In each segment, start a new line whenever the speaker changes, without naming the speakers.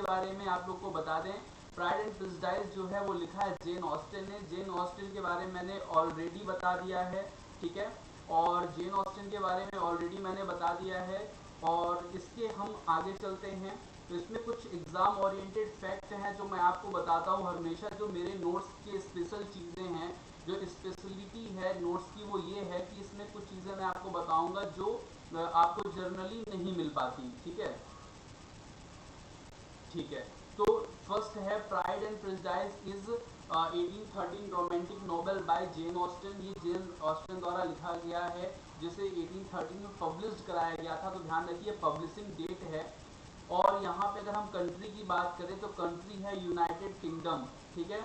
बारे में आप लोग को बता दें, प्राइड एंड प्रेजुडिस जो है वो लिखा है जेन ऑस्टिन ने। जेन ऑस्टिन के बारे में मैंने ऑलरेडी बता दिया है, ठीक है, और जेन ऑस्टिन के बारे में ऑलरेडी मैंने बता दिया है। और इसके हम आगे चलते हैं, तो इसमें कुछ एग्जाम ओरिएंटेड फैक्ट हैं जो मैं आपको बताता हूँ हमेशा। जो मेरे नोट्स के स्पेशल चीज़ें हैं, जो स्पेशलिटी है नोट्स की, वो ये है कि इसमें कुछ चीज़ें मैं आपको बताऊंगा जो आपको जर्नली नहीं मिल पाती, ठीक है, ठीक है। तो फर्स्ट है pride and prejudice is 1813 romantic novel by Jane Austen. ये जेन ऑस्टिन द्वारा लिखा गया है, जिसे 1813 में पब्लिश कराया गया था। तो ध्यान रखिए पब्लिशिंग डेट है। और यहाँ पे अगर हम कंट्री की बात करें तो कंट्री है यूनाइटेड किंगडम, ठीक है,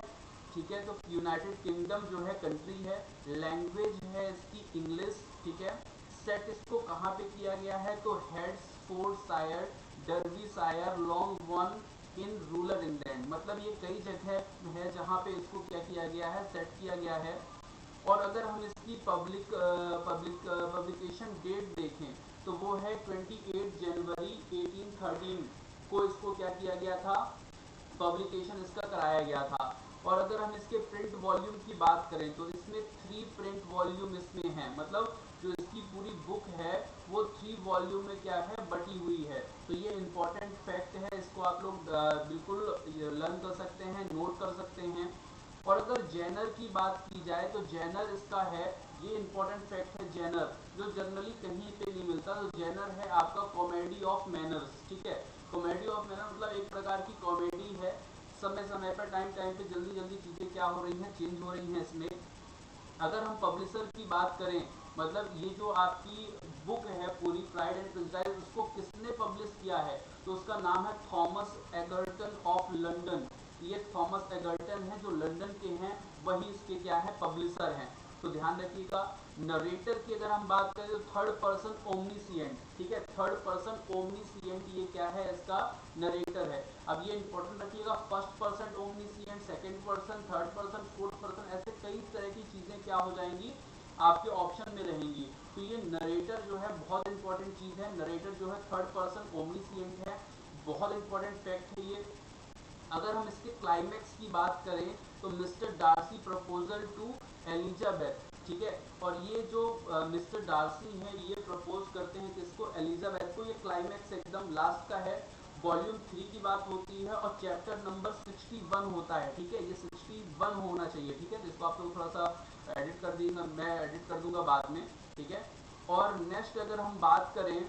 ठीक है। तो यूनाइटेड किंगडम जो है कंट्री है। लैंग्वेज है इसकी इंग्लिश, ठीक है। सेट इसको कहाँ पे किया गया है, तो Hertfordshire, Derbyshire, Longbourn in rural England. मतलब ये कई जगह है जहाँ पे इसको क्या किया गया है, सेट किया गया है। और अगर हम इसकी पब्लिकेशन डेट देखें तो वो है 28 जनवरी 1813 को इसको क्या किया गया था, पब्लिकेशन इसका कराया गया था। और अगर हम इसके प्रिंट वॉल्यूम की बात करें तो इसमें 3 प्रिंट वॉल्यूम इसमें है। मतलब जो इसकी पूरी बुक है वो 3 वॉल्यूम में क्या है, बटी हुई है। तो ये इंपॉर्टेंट फैक्ट है, इसको आप लोग बिल्कुल लर्न कर सकते हैं, नोट कर सकते हैं। और अगर जैनर की बात की जाए तो जैनर इसका है, ये इंपॉर्टेंट फैक्ट है, जैनर जो जनरली कहीं पे नहीं मिलता। तो जैनर है आपका कॉमेडी ऑफ मैनर्स, ठीक है। कॉमेडी ऑफ मैनर मतलब एक प्रकार की कॉमेडी है, समय समय पर टाइम टाइम पे जल्दी जल्दी चीज़ें क्या हो रही हैं, चेंज हो रही हैं इसमें। अगर हम पब्लिशर की बात करें, मतलब ये जो आपकी बुक है पूरी प्राइड एंड प्रेजुडिस, उसको किसने पब्लिश किया है, तो उसका नाम है थॉमस एगर्टन ऑफ लंदन। ये थॉमस एगर्टन है जो लंदन के हैं, वही इसके क्या है, पब्लिशर हैं। तो ध्यान रखिएगा। नरेटर की अगर हम बात करें तो थर्ड पर्सन ओमनीसिएंट, ठीक है, थर्ड पर्सन ओमनीसिएंट ये क्या है, इसका नरेटर है। अब ये इंपॉर्टेंट रखिएगा, first person omniscient, second person, third person, fourth person, ऐसे कई तरह की चीजें क्या हो जाएंगी, आपके ऑप्शन में रहेंगी। तो ये नरेटर जो है बहुत इंपॉर्टेंट चीज है। नरेटर जो है थर्ड पर्सन ओमनीसिएंट है, बहुत इंपॉर्टेंट फैक्ट है ये। अगर हम इसके क्लाइमेक्स की बात करें तो mister Darcy proposal to Elizabeth, ठीक है। और ये जो मिस्टर डार्सी है ये प्रपोज करते हैं किसको, एलिजाबेथ को। ये क्लाइमेक्स एकदम लास्ट का है। वॉल्यूम 3 की बात होती है और चैप्टर नंबर 61 होता है, ठीक है। ये 61 होना चाहिए, ठीक है। तो इसको आप लोग थोड़ा सा एडिट कर दीजिएगा, मैं एडिट कर दूंगा बाद में, ठीक है। और नेक्स्ट अगर हम बात करें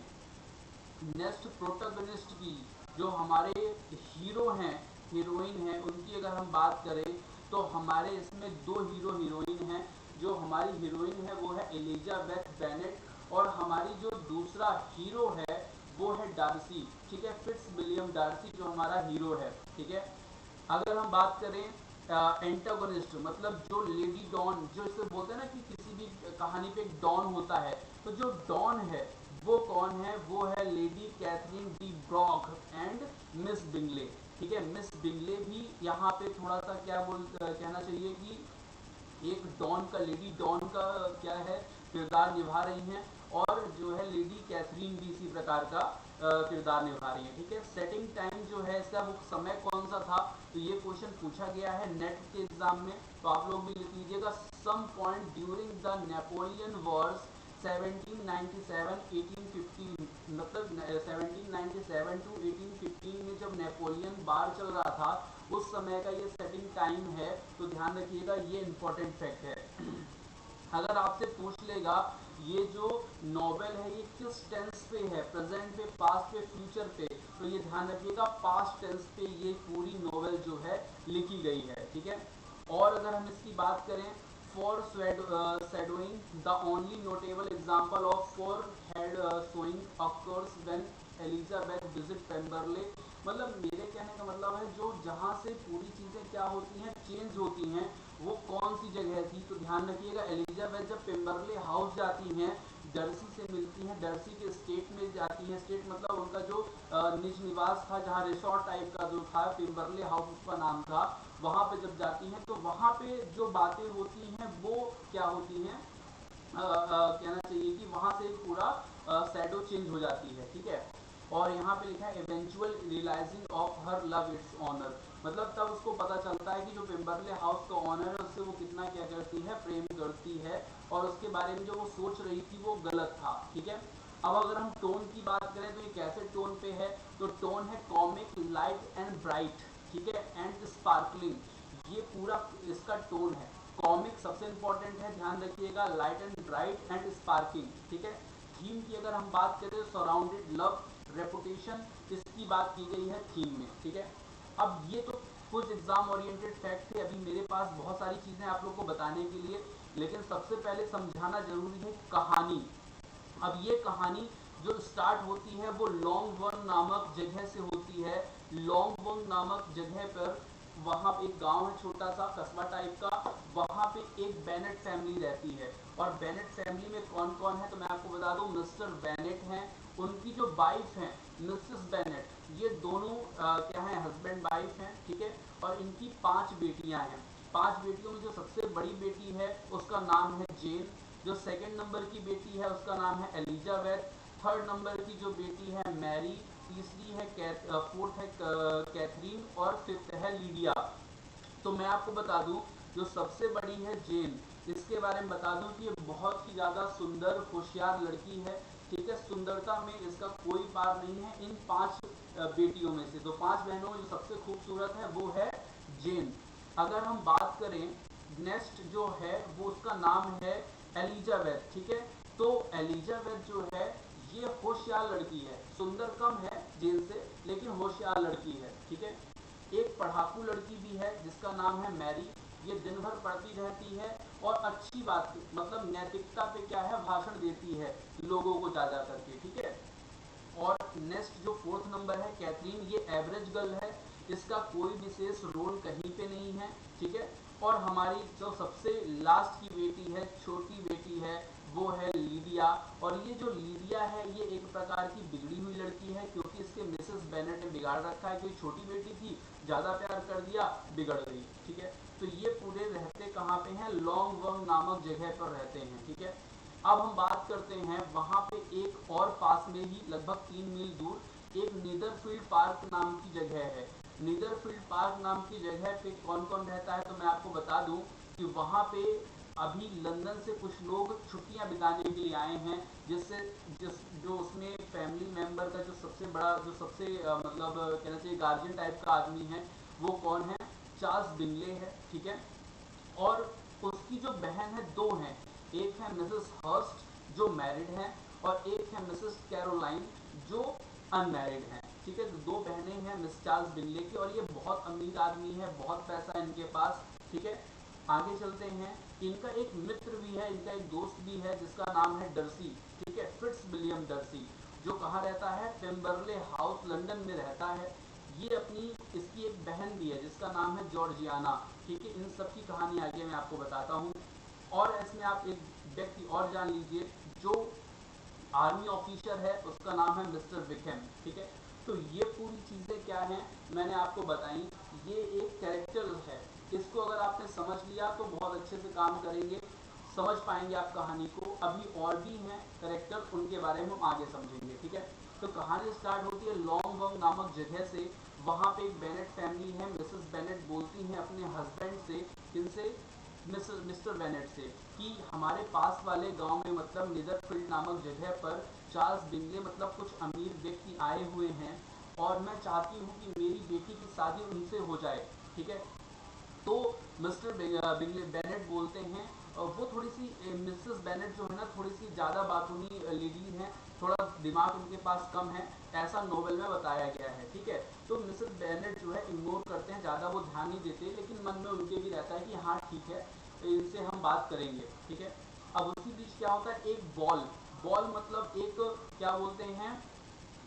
नेक्स्ट प्रोटोगनिस्ट की, जो हमारे हीरो हैं, हीरोइन हैं, उनकी अगर हम बात करें तो हमारे इसमें 2 हीरो हीरोइन हैं। जो हमारी हीरोइन है वो है एलिजाबेथ बेनेट, और हमारी जो दूसरा हीरो है वो है डार्सी, ठीक है, फिट्स विलियम डार्सी जो हमारा हीरो है, ठीक है। अगर हम बात करें एंटागोनिस्ट, मतलब जो लेडी डॉन, जो इसे बोलते हैं ना कि किसी भी कहानी पे एक डॉन होता है, तो जो डॉन है वो कौन है, वो है lady Catherine de Bourgh and miss Bingley, ठीक है। मिस बिंगले भी यहाँ पे थोड़ा सा क्या कहना चाहिए कि एक डॉन का, लेडी डॉन का क्या है, किरदार निभा रही हैं। और जो है लेडी कैथरीन भी इसी प्रकार का किरदार निभा रही है, ठीक है। सेटिंग टाइम जो है इसका, वो समय कौन सा था, तो ये क्वेश्चन पूछा गया है नेट के एग्जाम में, तो आप लोग भी लिख लीजिएगा। Some point during the Napoleon wars 1797 1815, मतलब 1797 टू 1815 में जब नेपोलियन वार चल रहा था उस समय का ये सेटिंग टाइम है। तो ध्यान रखिएगा, ये इंपॉर्टेंट फैक्ट है। अगर आपसे पूछ लेगा ये जो नॉवेल है ये किस टेंस पे है, प्रेजेंट पे, पास्ट पे, फ्यूचर पे, तो ये ध्यान रखिएगा पास्ट टेंस पे ये पूरी नॉवेल जो है लिखी गई है, ठीक है। और अगर हम इसकी बात करें, for shadowing the only notable example of forehead showing occurs when Elizabeth visit Pemberley. मतलब मेरे कहने का मतलब है जो जहाँ से पूरी चीज़ें क्या होती हैं, चेंज होती हैं, वो कौन सी जगह थी, तो ध्यान रखिएगा एलिजाबेथ जब पेम्बरले हाउस जाती हैं, डर्सी से मिलती हैं, डर्सी के स्टेट में जाती हैं, स्टेट मतलब उनका जो निज निवास था, जहाँ रिसोर्ट टाइप का जो था, पेम्बरले हाउस उसका नाम था, वहाँ पे जब जाती हैं तो वहाँ पे जो बातें होती हैं वो क्या होती हैं, कहना चाहिए कि वहाँ से पूरा शैडो चेंज हो जाती है, ठीक है। और यहाँ पे लिखा है eventual realising of her love its honour, मतलब तब उसको पता चलता है कि जो पेम्बरले हाउस का ऑनर है उससे वो कितना क्या करती है, प्रेम करती है, और उसके बारे में जो वो सोच रही थी वो गलत था। ठीक है, अब अगर हम टोन की बात करें तो ये कैसे टोन पे है, तो टोन है कॉमिक, लाइट एंड ब्राइट, ठीक है, एंड स्पार्कलिंग, ये पूरा इसका टोन है। कॉमिक सबसे इंपॉर्टेंट है, ध्यान रखिएगा, light and bright and sparking, ठीक है। थीम की अगर हम बात करें, सराउंडेड लव रेपुटेशन, इसकी बात की गई है थीम में, ठीक है। अब ये तो कुछ एग्जाम ओरिएंटेड फैक्ट थे, अभी मेरे पास बहुत सारी चीजें आप लोग को बताने के लिए, लेकिन सबसे पहले समझाना जरूरी है कहानी। अब ये कहानी जो स्टार्ट होती है वो लॉन्गबर्न नामक जगह से होती है। लॉन्गबर्न नामक जगह पर, वहाँ पे एक गांव है, छोटा सा कस्बा टाइप का, वहाँ पे एक बेनेट फैमिली रहती है। और बेनेट फैमिली में कौन कौन है तो मैं आपको बता दूं, मिस्टर बेनेट हैं, उनकी जो वाइफ हैं मिसेस बेनेट, ये दोनों क्या है, हस्बैंड वाइफ हैं, ठीक है। और इनकी 5 बेटियां हैं। 5 बेटियों में जो सबसे बड़ी बेटी है उसका नाम है जेन, जो सेकंड नंबर की बेटी है उसका नाम है एलिजाबेथ, थर्ड नंबर की जो बेटी है मैरी, तीसरी है फोर्थ है कैथरीन, और फिफ्थ है लीडिया। तो मैं आपको बता दूं, जो सबसे बड़ी है जेन, इसके बारे में बता दूं कि ये बहुत ही ज़्यादा सुंदर होशियार लड़की है, ठीक है। सुंदरता में इसका कोई पार नहीं है इन 5 बेटियों में से। तो 5 बहनों में जो सबसे खूबसूरत है वो है जेन। अगर हम बात करें नेक्स्ट जो है वो उसका नाम है एलिजाबेथ, ठीक है। तो एलिजाबेथ जो है ये होशियार लड़की है, सुंदर कम है जेन से लेकिन होशियार लड़की है, ठीक है। एक पढ़ाकू लड़की भी है जिसका नाम है मैरी, ये दिन भर पढ़ती रहती है और अच्छी बात मतलब नैतिकता पे क्या है, भाषण देती है लोगों को जा जा करके, ठीक है। और नेक्स्ट जो फोर्थ नंबर है कैथरीन, ये एवरेज गर्ल है, इसका कोई विशेष रोल कहीं पे नहीं है, ठीक है। और हमारी जो सबसे लास्ट की बेटी है, छोटी बेटी है, वो है लीडिया। और ये जो लीडिया है ये एक प्रकार की बिगड़ी हुई लड़की है, क्योंकि इसके मिसेस बेनेट ने बिगाड़ रखा है, क्योंकि छोटी बेटी थी, ज़्यादा प्यार कर दिया, बिगड़ गई, ठीक है। तो ये पूरे रहते कहाँ पे हैं, लॉन्गबर्न नामक जगह पर रहते हैं, ठीक है। अब हम बात करते हैं वहां पे एक और पास में ही लगभग 3 मील दूर एक नीदरफील्ड पार्क नाम की जगह है। नीदरफील्ड पार्क नाम की जगह पे कौन कौन रहता है तो मैं आपको बता दूं कि वहां पे अभी लंदन से कुछ लोग छुट्टियां बिताने के लिए आए हैं, जिससे जो उसमें फैमिली मेंबर का जो सबसे बड़ा, जो सबसे मतलब कहना चाहिए गार्जियन टाइप का आदमी है, वो कौन है, चार्ल्स बिंगले है, ठीक है। और उसकी जो बहन है, 2 हैं, एक है मिसेस हर्स्ट जो मैरिड हैं, और एक है मिसेस कैरोलाइन जो अनमैरिड हैं, ठीक है। तो 2 बहनें हैं मिस चार्ल्स बिंगले की, और ये बहुत अमीर आदमी है, बहुत पैसा है इनके पास, ठीक है। आगे चलते हैं, इनका एक मित्र भी है, इनका एक दोस्त भी है जिसका नाम है डर्सी, ठीक है, फिट्स विलियम डर्सी, जो कहाँ रहता है, पेम्बरले हाउस लंदन में रहता है। ये अपनी, इसकी एक बहन भी है जिसका नाम है जॉर्जियाना, ठीक है। इन सब की कहानी आगे मैं आपको बताता हूँ। और इसमें आप एक व्यक्ति और जान लीजिए जो आर्मी ऑफिसर है, उसका नाम है मिस्टर विकेम, ठीक है। तो ये पूरी चीज़ें क्या हैं मैंने आपको बताई, ये एक कैरेक्टर है, इसको अगर आपने समझ लिया तो बहुत अच्छे से काम करेंगे, समझ पाएंगे आप कहानी को। अभी और भी हैं कैरेक्टर, उनके बारे में हम आगे समझेंगे, ठीक है। तो कहानी स्टार्ट होती है लॉन्गबर्न नामक जगह से। वहाँ पे एक बेनेट फैमिली है, मिसेस बेनेट बोलती हैं अपने हस्बैंड से, किनसे, मिस्टर बेनेट से, कि हमारे पास वाले गांव में मतलब नीदरफील्ड नामक जगह पर चार्ल्स बिंगले मतलब कुछ अमीर व्यक्ति आए हुए हैं, और मैं चाहती हूँ कि मेरी बेटी की शादी उनसे हो जाए, ठीक है। तो मिस्टर बिंगले बेनेट बोलते हैं, वो थोड़ी सी मिसेस बेनेट जो है ना, थोड़ी सी ज़्यादा बातूनी लेडी हैं, थोड़ा दिमाग उनके पास कम है, ऐसा नोवेल में बताया गया है, ठीक है। तो मिसेस बेनेट जो है इग्नोर करते हैं, ज़्यादा वो ध्यान नहीं देते, लेकिन मन में उनके भी रहता है कि हाँ ठीक है, इनसे हम बात करेंगे, ठीक है। अब उसी बीच क्या होता है, एक बॉल, बॉल मतलब एक, क्या बोलते हैं,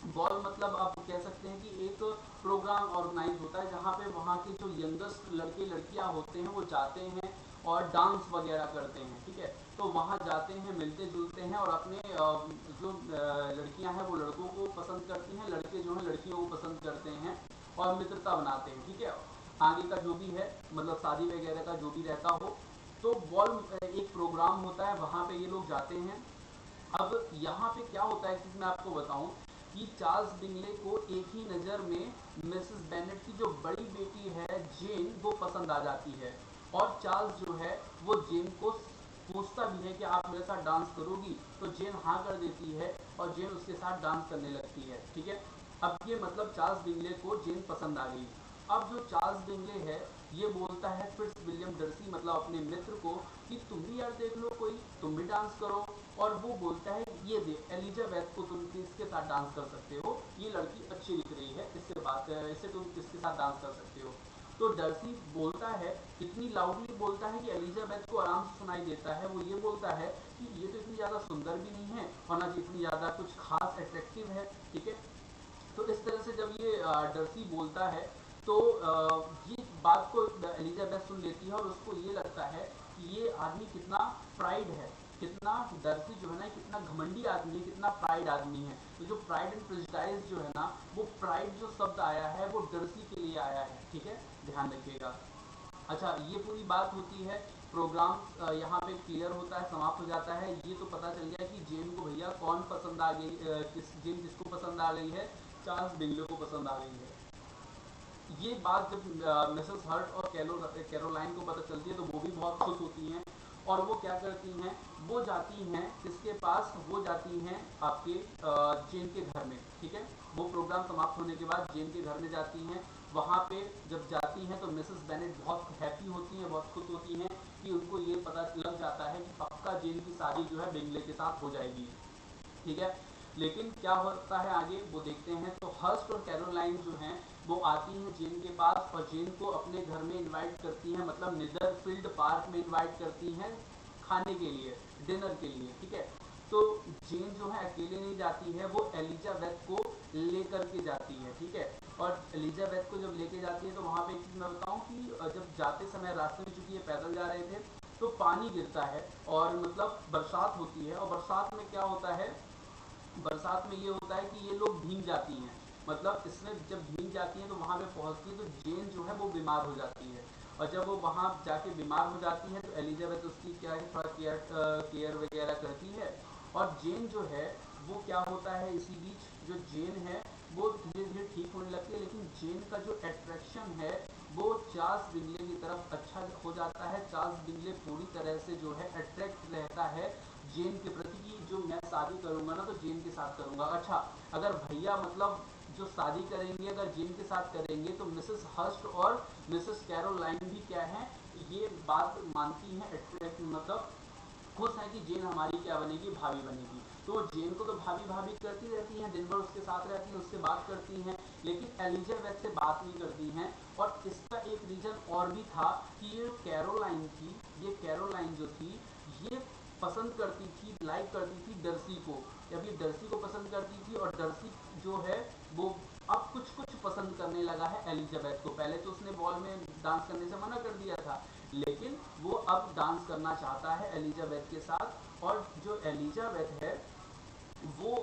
बॉल मतलब आप कह सकते हैं कि एक प्रोग्राम ऑर्गेनाइज होता है, जहाँ पे वहाँ के जो यंगेस्ट लड़के लड़कियाँ होते हैं वो जाते हैं और डांस वगैरह करते हैं, ठीक है। तो वहाँ जाते हैं, मिलते जुलते हैं, और अपने जो लड़कियाँ हैं वो लड़कों को पसंद करती हैं, लड़के जो हैं लड़कियों को पसंद करते हैं, और मित्रता बनाते हैं, ठीक है। आगे का जो भी है मतलब शादी वगैरह का जो भी रहता हो, तो बॉल एक प्रोग्राम होता है, वहाँ पे ये लोग जाते हैं। अब यहाँ पे क्या होता है, एक चीज़ मैं आपको बताऊं, कि चार्ल्स बिंगले को एक ही नज़र में मिसेस बेनेट की जो बड़ी बेटी है जेन वो पसंद आ जाती है, और चार्ल्स जो है वो जेन को पूछता भी है कि आप मेरे साथ डांस करोगी, तो जेन हाँ कर देती है और जेन उसके साथ डांस करने लगती है। ठीक है, अब ये मतलब चार्ल्स बिंगले को जेन पसंद आ गई। अब जो चार्ल्स बिंगले है ये बोलता है फिट्स विलियम डर्सी मतलब अपने मित्र को कि तुम भी यार देख लो कोई, तुम भी डांस करो। और वो बोलता है ये देख एलिजाबेथ को तुम किसके साथ डांस कर सकते हो, ये लड़की अच्छी दिख रही है, इससे तुम किसके साथ डांस कर सकते हो। तो डर्सी बोलता है, इतनी लाउडली बोलता है कि एलिजाबेथ को आराम से सुनाई देता है। वो ये बोलता है कि ये तो इतनी ज़्यादा सुंदर भी नहीं है और ना इतनी ज़्यादा कुछ खास अट्रैक्टिव है। ठीक है, तो इस तरह से जब ये डर्सी बोलता है तो ये बात को एलिजाबेथ सुन लेती है और उसको ये लगता है कि ये आदमी कितना प्राइड है, कितना डर्सी जो है ना कितना घमंडी आदमी है, कितना प्राइड आदमी है। तो जो प्राइड एंड प्रेजुडाइज जो है ना, वो प्राइड जो शब्द आया है वो डर्सी के लिए आया है। ठीक है, ध्यान रखिएगा। अच्छा, ये पूरी बात होती है, प्रोग्राम यहाँ पे क्लियर होता है, समाप्त हो जाता है। ये तो पता चल गया कि जेन को भैया कौन पसंद आ गई, जेन किसको पसंद आ गई है, चार्ल्स बिंगले को पसंद आ गई है। ये बात जब मिसेस हर्ट और कैरोलाइन को पता चलती है तो वो भी बहुत खुश होती हैं, और वो क्या करती हैं, वो जाती हैं किसके पास, वो जाती हैं आपके जेन के घर में। ठीक है, वो प्रोग्राम समाप्त होने के बाद जेन के घर में जाती हैं। वहाँ पे जब जाती हैं तो मिसेस बेनेट बहुत हैप्पी होती हैं, बहुत खुश होती हैं कि उनको ये पता लग जाता है कि पक्का जेन की शादी जो है बिंगले के साथ हो जाएगी। ठीक है, लेकिन क्या होता है आगे वो देखते हैं। तो हर्स्ट और कैरोलाइन जो हैं वो आती हैं जेन के पास और जेन को अपने घर में इनवाइट करती हैं, मतलब निदरफील्ड पार्क में इनवाइट करती हैं खाने के लिए, डिनर के लिए। ठीक है, तो जेन जो है अकेले नहीं जाती है, वो एलिजाबेथ को लेकर के जाती है। ठीक है, और एलिजाबेथ को जब लेके जाती है तो वहाँ पे एक चीज़ मैं बताऊँ कि जब जाते समय रास्ते में, चूंकि ये पैदल जा रहे थे, तो पानी गिरता है और मतलब बरसात होती है, और बरसात में क्या होता है, बरसात में ये होता है कि ये लोग भीग जाती हैं। मतलब इसमें जब भीग जाती हैं तो वहाँ पे पहुँचती है तो जेन जो है वो बीमार हो जाती है, और जब वो वहाँ जाके बीमार हो जाती है तो एलिजाबेथ उसकी क्या है थोड़ा केयर वगैरह करती है। और जेन जो है वो क्या होता है, इसी बीच जो जेन है वो धीरे धीरे ठीक होने लगती है, लेकिन जेन का जो अट्रैक्शन है वो चार्ल्स बिंगले की तरफ अच्छा हो जाता है। चार्ल्स बिंगले पूरी तरह से जो है अट्रैक्ट रहता है जेन के प्रति कि जो मैं शादी करूंगा ना तो जेन के साथ करूंगा। अच्छा, अगर भैया मतलब जो शादी करेंगे अगर जेन के साथ करेंगे तो मिसेस हर्स्ट और मिसेस कैरोलाइन भी क्या है, ये बात मानती हैं, अट्रैक्ट मतलब खुश है कि जेन हमारी क्या बनेगी, भाभी बनेगी। तो जेन को तो भाभी भाभी करती रहती हैं, दिन भर उसके साथ रहती हैं, उससे बात करती हैं, लेकिन एलिजाबेथ से बात नहीं करती हैं। और इसका एक रीजन और भी था कि ये कैरोलाइन थी, ये कैरोलाइन जो थी ये पसंद करती थी, लाइक करती थी डर्सी को, जब ये डर्सी को पसंद करती थी, और डर्सी जो है वो अब कुछ कुछ पसंद करने लगा है एलिजाबेथ को। पहले तो उसने बॉल में डांस करने से मना कर दिया था, लेकिन वो अब डांस करना चाहता है एलिजाबेथ के साथ। और जो एलिजाबेथ है वो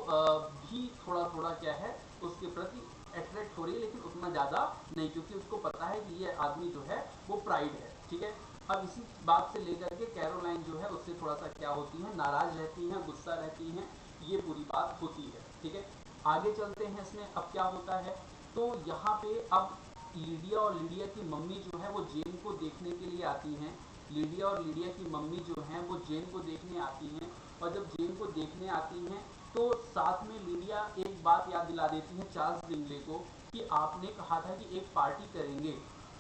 भी थोड़ा थोड़ा क्या है उसके प्रति अट्रैक्ट हो रही है, लेकिन उतना ज़्यादा नहीं, क्योंकि उसको पता है कि ये आदमी जो है वो प्राइड है। ठीक है, अब इसी बात से लेकर के कैरोलाइन जो है उससे थोड़ा सा क्या होती है, नाराज रहती हैं, गुस्सा रहती हैं, ये पूरी बात होती है। ठीक है, आगे चलते हैं इसमें। अब क्या होता है, तो यहाँ पे अब लीडिया और लीडिया की मम्मी जो है वो जेन को देखने के लिए आती हैं। लीडिया और लीडिया की मम्मी जो हैं वो जेन को देखने आती हैं, और जब जेन को देखने आती हैं तो साथ में लीडिया एक बात याद दिला देती है चार्ल्स बिंगले को कि आपने कहा था कि एक पार्टी करेंगे।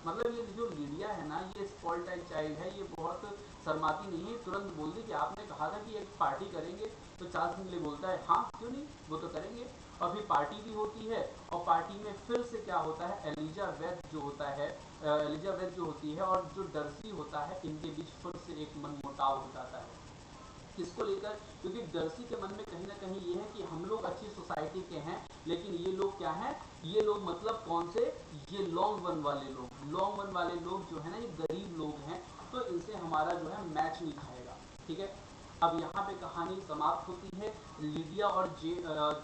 मतलब ये जो लीडिया है ना, ये स्पॉइल टाइप चाइल्ड है, ये बहुत शर्माती नहीं है, तुरंत बोल दी कि आपने कहा था कि एक पार्टी करेंगे। तो चार्ल्स बिंगले बोलता है हाँ क्यों नहीं, वो तो करेंगे। और फिर पार्टी भी होती है, और पार्टी में फिर से क्या होता है, एलिजाबेथ जो होता है, एलिजाबेथ जो होती है और जो डर्सी होता है, इनके बीच फिर से एक मनमुटाव हो जाता है। किसको लेकर, क्योंकि डर्सी के मन में कहीं ना कहीं ये है कि हम लोग अच्छी सोसाइटी के हैं, लेकिन ये लोग क्या हैं, ये लोग मतलब कौन से, ये लॉन्ग वन वाले लोग, लॉन्ग वन वाले लोग जो है ना ये गरीब लोग हैं, तो इनसे हमारा जो है मैच नहीं खाएगा। ठीक है, अब यहाँ पे कहानी समाप्त होती है। लीडिया और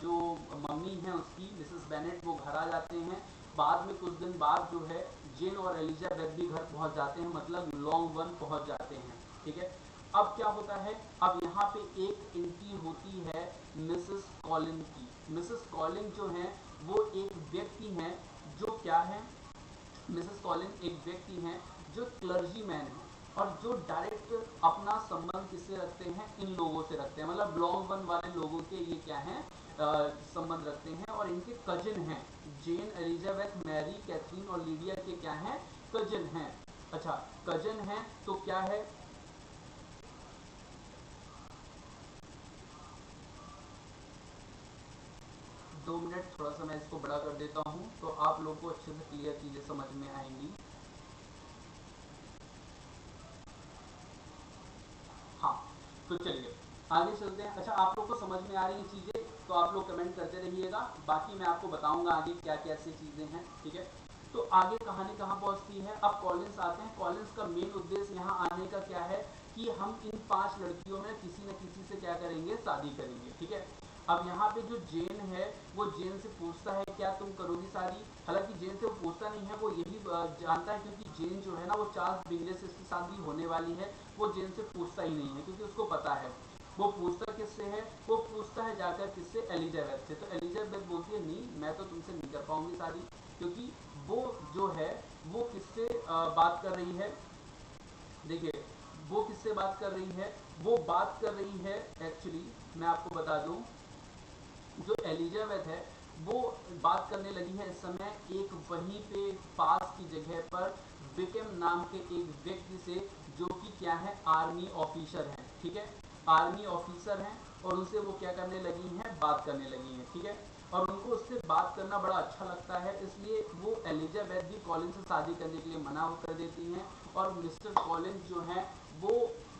जो मम्मी है उसकी मिसेस बेनेट वो घर आ जाते हैं। बाद में कुछ दिन बाद जो है जेन और एलिजाबेथ भी घर पहुंच जाते हैं, मतलब लॉन्ग वन पहुंच जाते हैं। ठीक है, अब क्या होता है, अब यहाँ यहाँ पे एक एंट्री होती है मिसेस कॉलिन की। मिसेस कॉलिन जो है वो एक व्यक्ति हैं जो क्या है, मिसेस कॉलिन एक व्यक्ति हैं जो क्लर्जी मैन है और जो डायरेक्ट अपना संबंध किससे रखते हैं, इन लोगों से रखते हैं, मतलब लॉन्ग वन वाले लोगों के ये क्या है संबंध रखते हैं। और इनके कजिन हैं, जेन, एलिजाबेथ, मैरी, कैथरीन और लीडिया के क्या हैं, कजिन हैं। अच्छा, कजिन हैं तो क्या है, दो मिनट, थोड़ा सा मैं इसको बड़ा कर देता हूं तो आप लोग को अच्छे से क्लियर चीजें समझ में आएंगी। हाँ, तो चलिए आगे चलते हैं। अच्छा, आप लोग को समझ में आ रही हैं चीजें, तो आप लोग कमेंट करते रहिएगा, बाकी मैं आपको बताऊंगा आगे क्या क्या ऐसी चीजें हैं। ठीक है, तो आगे कहानी कहाँ पहुंचती है, अब कॉलिंस आते हैं। कॉलिंस का मेन उद्देश्य यहाँ आने का क्या है कि हम इन 5 लड़कियों में किसी न किसी से क्या करेंगे, शादी करेंगे। ठीक है, अब यहाँ पे जो जेन है वो जेन से पूछता है क्या तुम करोगी शादी, हालांकि जेन से वो पूछता नहीं है, वो यही जानता है क्योंकि जेन जो है ना वो चार्ल्स बिंगले से इसकी शादी होने वाली है, वो जेन से पूछता ही नहीं है क्योंकि उसको पता है। वो पूछता किससे है, वो पूछता है जाकर किससे, एलिजाबेथ से। तो एलिजाबेथ बोलती है नहीं, मैं तो तुमसे नहीं कर पाऊंगी शादी, क्योंकि वो जो है वो किससे बात कर रही है, देखिए वो किससे बात कर रही है, वो बात कर रही है एक्चुअली, मैं आपको बता दूं, जो एलिजाबेथ है वो बात करने लगी है इस समय एक वहीं पे पास की जगह पर बिकम नाम के एक व्यक्ति से, जो कि क्या है, आर्मी ऑफिसर हैं। ठीक है, आर्मी ऑफिसर हैं और उनसे वो क्या करने लगी हैं, बात करने लगी हैं। ठीक है, और उनको उससे बात करना बड़ा अच्छा लगता है, इसलिए वो एलिजाबेथ भी कॉलिन से शादी करने के लिए मना कर देती हैं और मिस्टर कॉलिन जो है वो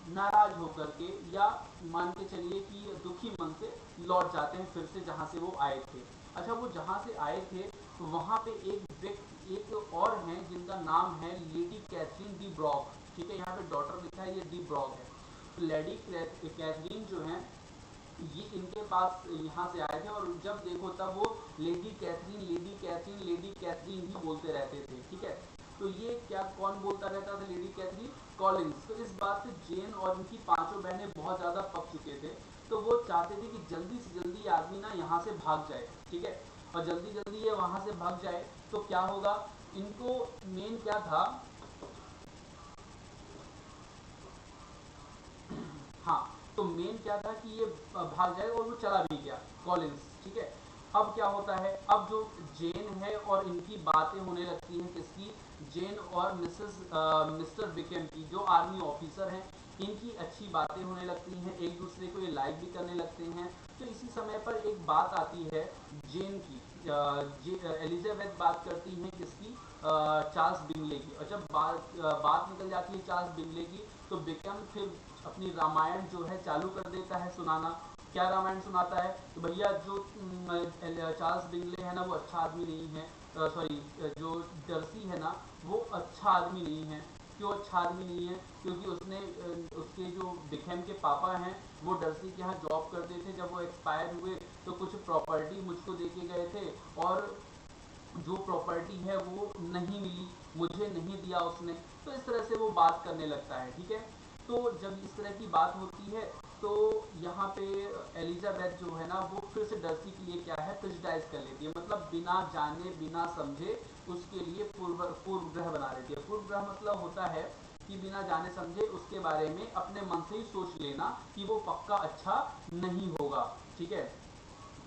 नाराज होकर के या मान के चलिए कि दुखी मन से लौट जाते हैं फिर से जहां से वो आए थे। अच्छा, वो जहां से आए थे तो वहां पे एक व्यक्ति एक और हैं जिनका नाम है लेडी कैथरीन डी ब्रॉक। ठीक है, यहाँ पे डॉटर लिखा है, ये डी ब्रॉक है। तो लेडी कैथरीन जो है ये इनके पास यहाँ से आए थे और जब देखो तब वो lady Catherine, lady Catherine, lady Catherine ही बोलते रहते थे। ठीक है, तो ये क्या कौन बोलता रहता था, लेडी कैथरीन, कॉलिंस। तो इस बात से जेन और उनकी 5 बहनें बहुत ज्यादा पक चुके थे, तो वो चाहते थे कि जल्दी से जल्दी ये आदमी ना यहाँ से भाग जाए। ठीक है, और जल्दी जल्दी ये वहां से भाग जाए तो क्या होगा, इनको मेन क्या था, हाँ, तो मेन क्या था कि ये भाग जाए और वो चला भी गया, कॉलिंस। ठीक है, अब क्या होता है, अब जो जेन है और इनकी बातें होने लगती हैं, किसकी, जेन और मिस्टर बिकेम की, जो आर्मी ऑफिसर हैं, इनकी अच्छी बातें होने लगती हैं, एक दूसरे को ये लाइक भी करने लगते हैं। तो इसी समय पर एक बात आती है जेन की, एलिजाबेथ बात करती हैं किसकी, चार्ल्स बिंगले की, और जब बात निकल जाती है चार्ल्स बिंगले की तो बिकम फिर अपनी रामायण जो है चालू कर देता है सुनाना। क्या रामायण सुनाता है, तो भैया जो चार्ल्स बिंगले है ना वो अच्छा आदमी नहीं है, सॉरी, जो डर्सी है ना वो अच्छा आदमी नहीं है। क्यों अच्छा आदमी नहीं है, क्योंकि उसने उसके जो बिकम के पापा हैं वो डर्सी के यहाँ जॉब करते थे, जब वो एक्सपायर हुए तो कुछ प्रॉपर्टी मुझको दे के गए थे और जो प्रॉपर्टी है वो नहीं मिली, मुझे नहीं दिया उसने। तो इस तरह से वो बात करने लगता है। ठीक है, तो जब इस तरह की बात होती है तो यहाँ पे एलिजाबेथ जो है ना वो फिर से डर्सी के लिए क्या है, प्रेजुडाइज कर लेती है, मतलब बिना जाने बिना समझे उसके लिए पूर्व ग्रह बना लेती है। पूर्व ग्रह मतलब होता है कि बिना जाने समझे उसके बारे में अपने मन से ही सोच लेना कि वो पक्का अच्छा नहीं होगा। ठीक है,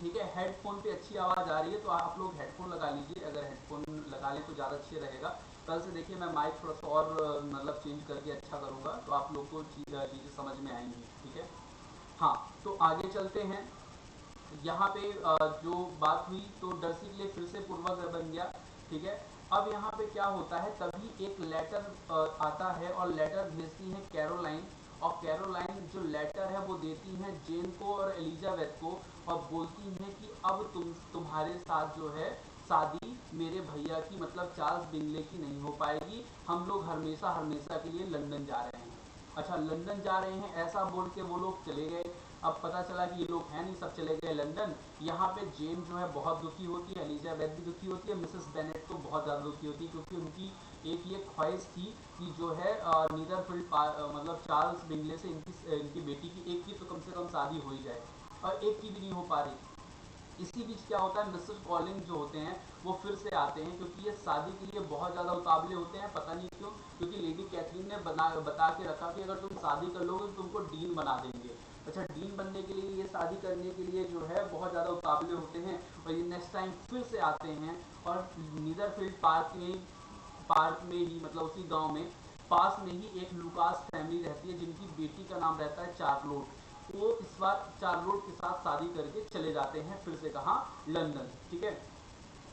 ठीक है, हेडफोन पे अच्छी आवाज़ आ रही है तो आप लोग हेडफोन लगा लीजिए, अगर हेडफोन लगा लें तो ज़्यादा अच्छे रहेगा। कल से देखिए मैं माइक थोड़ा सा और मतलब चेंज करके अच्छा करूँगा तो आप लोग को चीज़ें समझ में आएंगी। ठीक है, हाँ, तो आगे चलते हैं। यहाँ पे जो बात हुई तो डर्सी के लिए फिर से पूर्वाग्रह बन गया। ठीक है, अब यहाँ पे क्या होता है, तभी एक लेटर आता है और लेटर भेजती है कैरोलाइन, और कैरोलाइन जो लेटर है वो देती हैं जेन को और एलिजाबेथ को और बोलती हैं कि अब तुम्हारे साथ जो है शादी मेरे भैया की, मतलब चार्ल्स बिंगले की नहीं हो पाएगी, हम लोग हमेशा हमेशा के लिए लंदन जा रहे हैं। अच्छा, लंदन जा रहे हैं ऐसा बोल के वो लोग चले गए। अब पता चला कि ये लोग हैं नहीं, सब चले गए लंदन। यहाँ पे जेन जो है बहुत दुखी होती है, एलिजाबेथ भी दुखी होती है, मिसेस बेनेट तो बहुत ज़्यादा दुखी होती है, क्योंकि उनकी एक ये ख्वाहिश थी कि जो है नीदरफील्ड मतलब चार्ल्स बिंगले से इनकी बेटी की एक की तो कम से कम शादी हो ही जाए, और एक की भी नहीं हो पा रही। इसी बीच क्या होता है, मिस्टर कॉलिंग जो होते हैं वो फिर से आते हैं, क्योंकि ये शादी के लिए बहुत ज़्यादा उतावले होते हैं, पता नहीं क्यों, क्योंकि लेडी कैथरीन ने बता के रखा कि अगर तुम शादी कर लोगे तो तुमको डीन बना देंगे। अच्छा, डीन बनने के लिए, ये शादी करने के लिए जो है बहुत ज़्यादा उतावले होते हैं, और ये नेक्स्ट टाइम फिर से आते हैं, और नीदरफील्ड पार्क में ही, मतलब उसी गांव में पास में ही एक लुकास फैमिली रहती है, जिनकी बेटी का नाम रहता है चार्लोट। वो इस बार चार्लोट के साथ शादी करके चले जाते हैं फिर से, कहाँ, लंदन। ठीक है,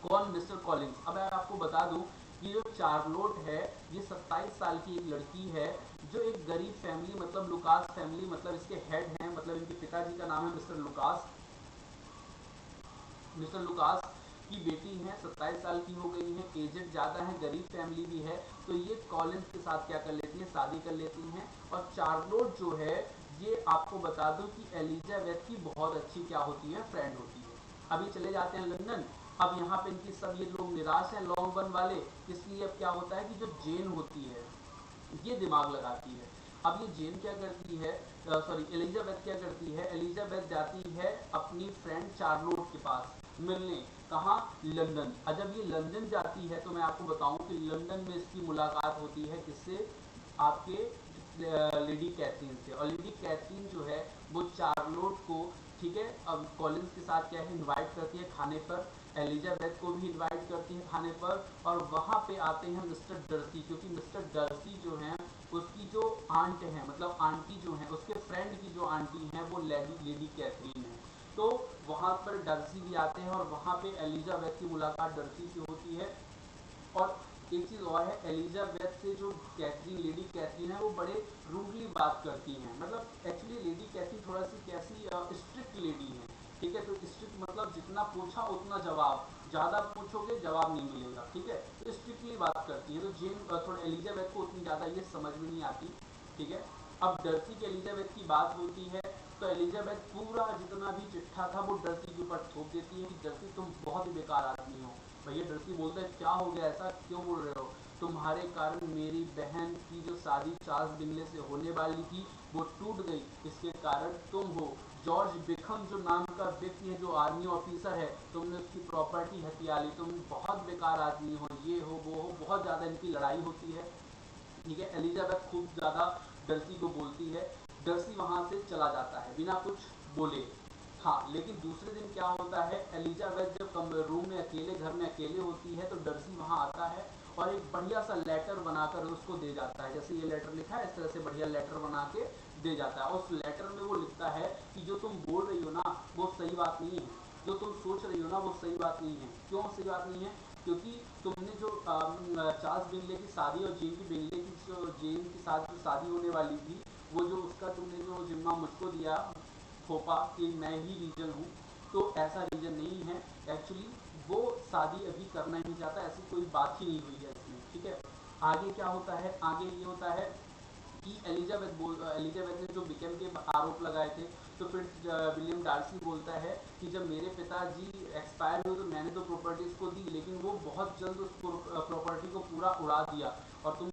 कौन, मिस्टर कॉलिंस। अब मैं आपको बता दूं कि जो चार्लोट है ये 27 साल की एक लड़की है, जो एक गरीब फैमिली, मतलब लुकास फैमिली, मतलब इसके हेड हैं, मतलब इनके पिताजी का नाम है मिस्टर लुकास की बेटी है, 27 साल की हो गई है, एजेड ज़्यादा है, गरीब फैमिली भी है, तो ये कॉलिंस के साथ क्या कर लेती हैं, शादी कर लेती हैं। और चार्लोट जो है, ये आपको बता दूं कि एलिजाबेथ की बहुत अच्छी क्या होती है, फ्रेंड होती है। अभी चले जाते हैं लंदन। अब यहाँ पे इनकी सब ये लोग निराश हैं, लॉन्ग वन वाले, इसलिए अब क्या होता है कि जो जेन होती है ये दिमाग लगाती है। अब ये जेन क्या करती है, सॉरी एलिजाबेथ क्या करती है, एलिजाबेथ जाती है अपनी फ्रेंड चार्लोट के पास मिलने, कहाँ, लंदन। जब ये लंदन जाती है तो मैं आपको बताऊं कि लंदन में इसकी मुलाकात होती है किससे, आपके लेडी कैथरीन से। और लेडी कैथरीन जो है वो चार्लोट को, ठीक है, अब कॉलिंस के साथ क्या है, इनवाइट करती है खाने पर, एलिजाबेथ को भी इनवाइट करती है खाने पर, और वहाँ पे आते हैं मिस्टर डर्सी, क्योंकि मिस्टर डर्सी जो हैं उसकी जो आंट है, मतलब आंटी जो है, उसके फ्रेंड की जो आंटी है वो लेडी कैथरीन है। तो वहाँ पर डर्सी भी आते हैं, और वहाँ पे एलिजाबेथ की मुलाकात डर्सी से होती है। और एक चीज़ और है, एलिजाबेथ से जो कैथरीन, लेडी कैथरीन है, वो बड़े रूडली बात करती हैं, मतलब एक्चुअली लेडी कैथरीन थोड़ा सी कैसी स्ट्रिक्ट लेडी है। ठीक है, तो स्ट्रिक्ट मतलब जितना पूछा उतना जवाब, ज़्यादा पूछोगे जवाब नहीं मिलेगा। ठीक है, तो स्ट्रिक्टली बात करती है, तो जेन थोड़ा एलिजाबेथ को उतनी ज़्यादा ये समझ में नहीं आती। ठीक है, अब डर्सी की एलिजाबेथ की बात होती है, तो एलिजाबेथ पूरा जितना भी चिट्ठा था वो डर्सी के ऊपर थोप देती है कि डर्सी तुम बहुत ही बेकार आदमी हो। भैया डर्सी बोलता है क्या हो गया, ऐसा क्यों बोल रहे हो, तुम्हारे कारण मेरी बहन की जो शादी चार्ल्स बिंगले से होने वाली थी वो टूट गई, इसके कारण तुम हो। जॉर्ज बिखम जो नाम का व्यक्ति है, जो आर्मी ऑफिसर है, तुमने उसकी प्रॉपर्टी हथिया ली, तुम बहुत बेकार आदमी हो, ये हो वो हो, बहुत ज़्यादा इनकी लड़ाई होती है। ठीक है, एलिजाबेथ खूब ज़्यादा डर्सी को बोलती है, डर्सी वहाँ से चला जाता है बिना कुछ बोले। हाँ, लेकिन दूसरे दिन क्या होता है, एलिजाबेथ जब रूम में अकेले, घर में अकेले होती है, तो डर्सी वहाँ आता है और एक बढ़िया सा लेटर बनाकर उसको दे जाता है, जैसे ये लेटर लिखा है इस तरह से बढ़िया लेटर बना के दे जाता है। उस लेटर में वो लिखता है कि जो तुम बोल रही हो ना वो सही बात नहीं है, जो तुम सोच रही हो ना वो सही बात नहीं है। क्यों सही बात नहीं है, क्योंकि तुमने जो चार्ल्स बिंगले की शादी और जेन की साथ जो शादी होने वाली थी, वो जो उसका तुमने जो जिम्मा मुझको दिया, थोपा कि मैं ही रीजन हूँ, तो ऐसा रीजन नहीं है। एक्चुअली वो शादी अभी करना ही नहीं चाहता, ऐसी कोई बात ही नहीं हुई है इसमें। ठीक है, आगे क्या होता है, आगे ये होता है कि एलिजाबेथ ने जो बिकम के आरोप लगाए थे, तो फिर विलियम डार्सी बोलता है कि जब मेरे पिताजी एक्सपायर हुए तो मैंने तो प्रॉपर्टीज को दी, लेकिन वो बहुत जल्द उस प्रॉपर्टी को पूरा उड़ा दिया, और तुम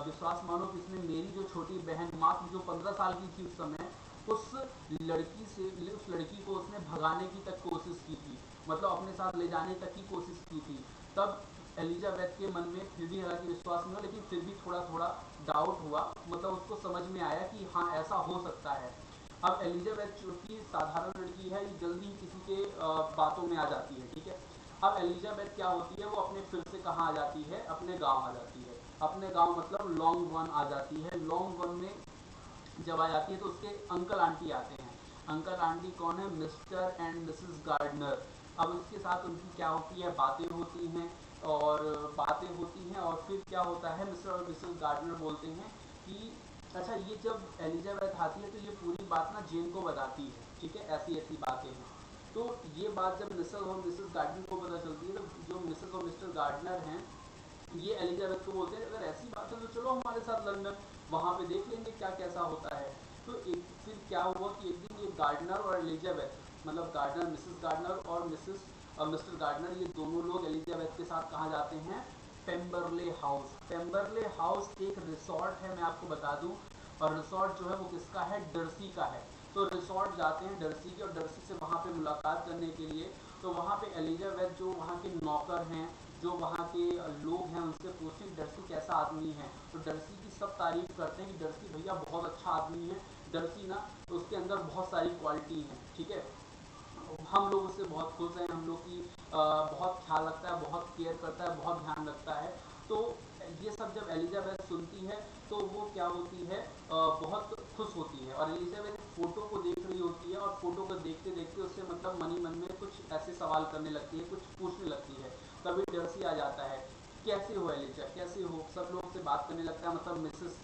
विश्वास मानो कि इसने मेरी जो छोटी बहन मात्र जो 15 साल की थी उस समय, उस उस लड़की को उसने भगाने की तक कोशिश की थी, मतलब अपने साथ ले जाने तक की कोशिश की थी। तब एलिजाबेथ के मन में फिर भी हालांकि विश्वास नहीं हुआ, लेकिन फिर भी थोड़ा थोड़ा डाउट हुआ, मतलब उसको समझ में आया कि हाँ ऐसा हो सकता है। अब एलिजाबेथ जो कि साधारण लड़की है, ये जल्दी ही किसी के बातों में आ जाती है। ठीक है, अब एलिजाबेथ क्या होती है, वो अपने फिर से कहाँ आ जाती है, अपने गांव आ जाती है। अपने गांव मतलब लॉन्ग वन आ जाती है। लॉन्ग वन में जब आ जाती है तो उसके अंकल आंटी आते हैं। अंकल आंटी कौन है, मिस्टर एंड मिसेस गार्डनर। अब उसके साथ उनकी क्या होती है, बातें होती हैं, और फिर क्या होता है, मिस्टर और मिसेस गार्डनर बोलते हैं कि अच्छा, ये जब एलिजाबेथ आती है तो ये पूरी बात ना जेन को बताती है। ठीक है, ऐसी ऐसी बातें हैं। तो ये बात जब मिस्टर और मिसेस गार्डनर को पता चलती है, तो जो मिसेस और मिस्टर गार्डनर हैं ये एलिजाबेथ को बोलते हैं अगर ऐसी बात है तो चलो हमारे साथ लंदन, वहाँ पे देख लेंगे क्या कैसा होता है। तो तो एक फिर क्या हुआ कि एक दिन ये गार्डनर और एलिजाबेथ, मतलब गार्डनर, मिसेस गार्डनर और मिस्टर गार्डनर, ये दोनों लोग एलिजाबेथ के साथ कहाँ जाते हैं, पेम्बरले हाउस। पेम्बरले हाउस एक रिसोर्ट है, मैं आपको बता दूं, और रिसोर्ट जो है वो किसका है, डर्सी का है। तो रिसोर्ट जाते हैं डर्सी के, और डर्सी से वहाँ पे मुलाकात करने के लिए। तो वहाँ पे एलिजाबेथ जो वहाँ के नौकर हैं, जो वहाँ के लोग हैं, उनसे पूछते हैं डर्सी कैसा आदमी है। तो डर्सी की सब तारीफ करते हैं कि डर्सी भैया बहुत अच्छा आदमी है, डर्सी ना उसके अंदर बहुत सारी क्वालिटी हैं, ठीक है, हम लोग उससे बहुत खुश हैं, हम लोग की बहुत ख्याल रखता है, बहुत केयर करता है, बहुत ध्यान रखता है। तो ये सब जब एलिजाबेथ सुनती है तो वो क्या होती है, बहुत खुश होती है। और एलिजाबेथ फोटो को देख रही होती है, और फोटो को देखते देखते उससे मतलब मन ही मन में कुछ ऐसे सवाल करने लगती है, कुछ पूछने लगती है। तभी डर्सी आ जाता है, कैसे हो एलिजा, कैसे हो, सब लोग से बात करने लगता है, मतलब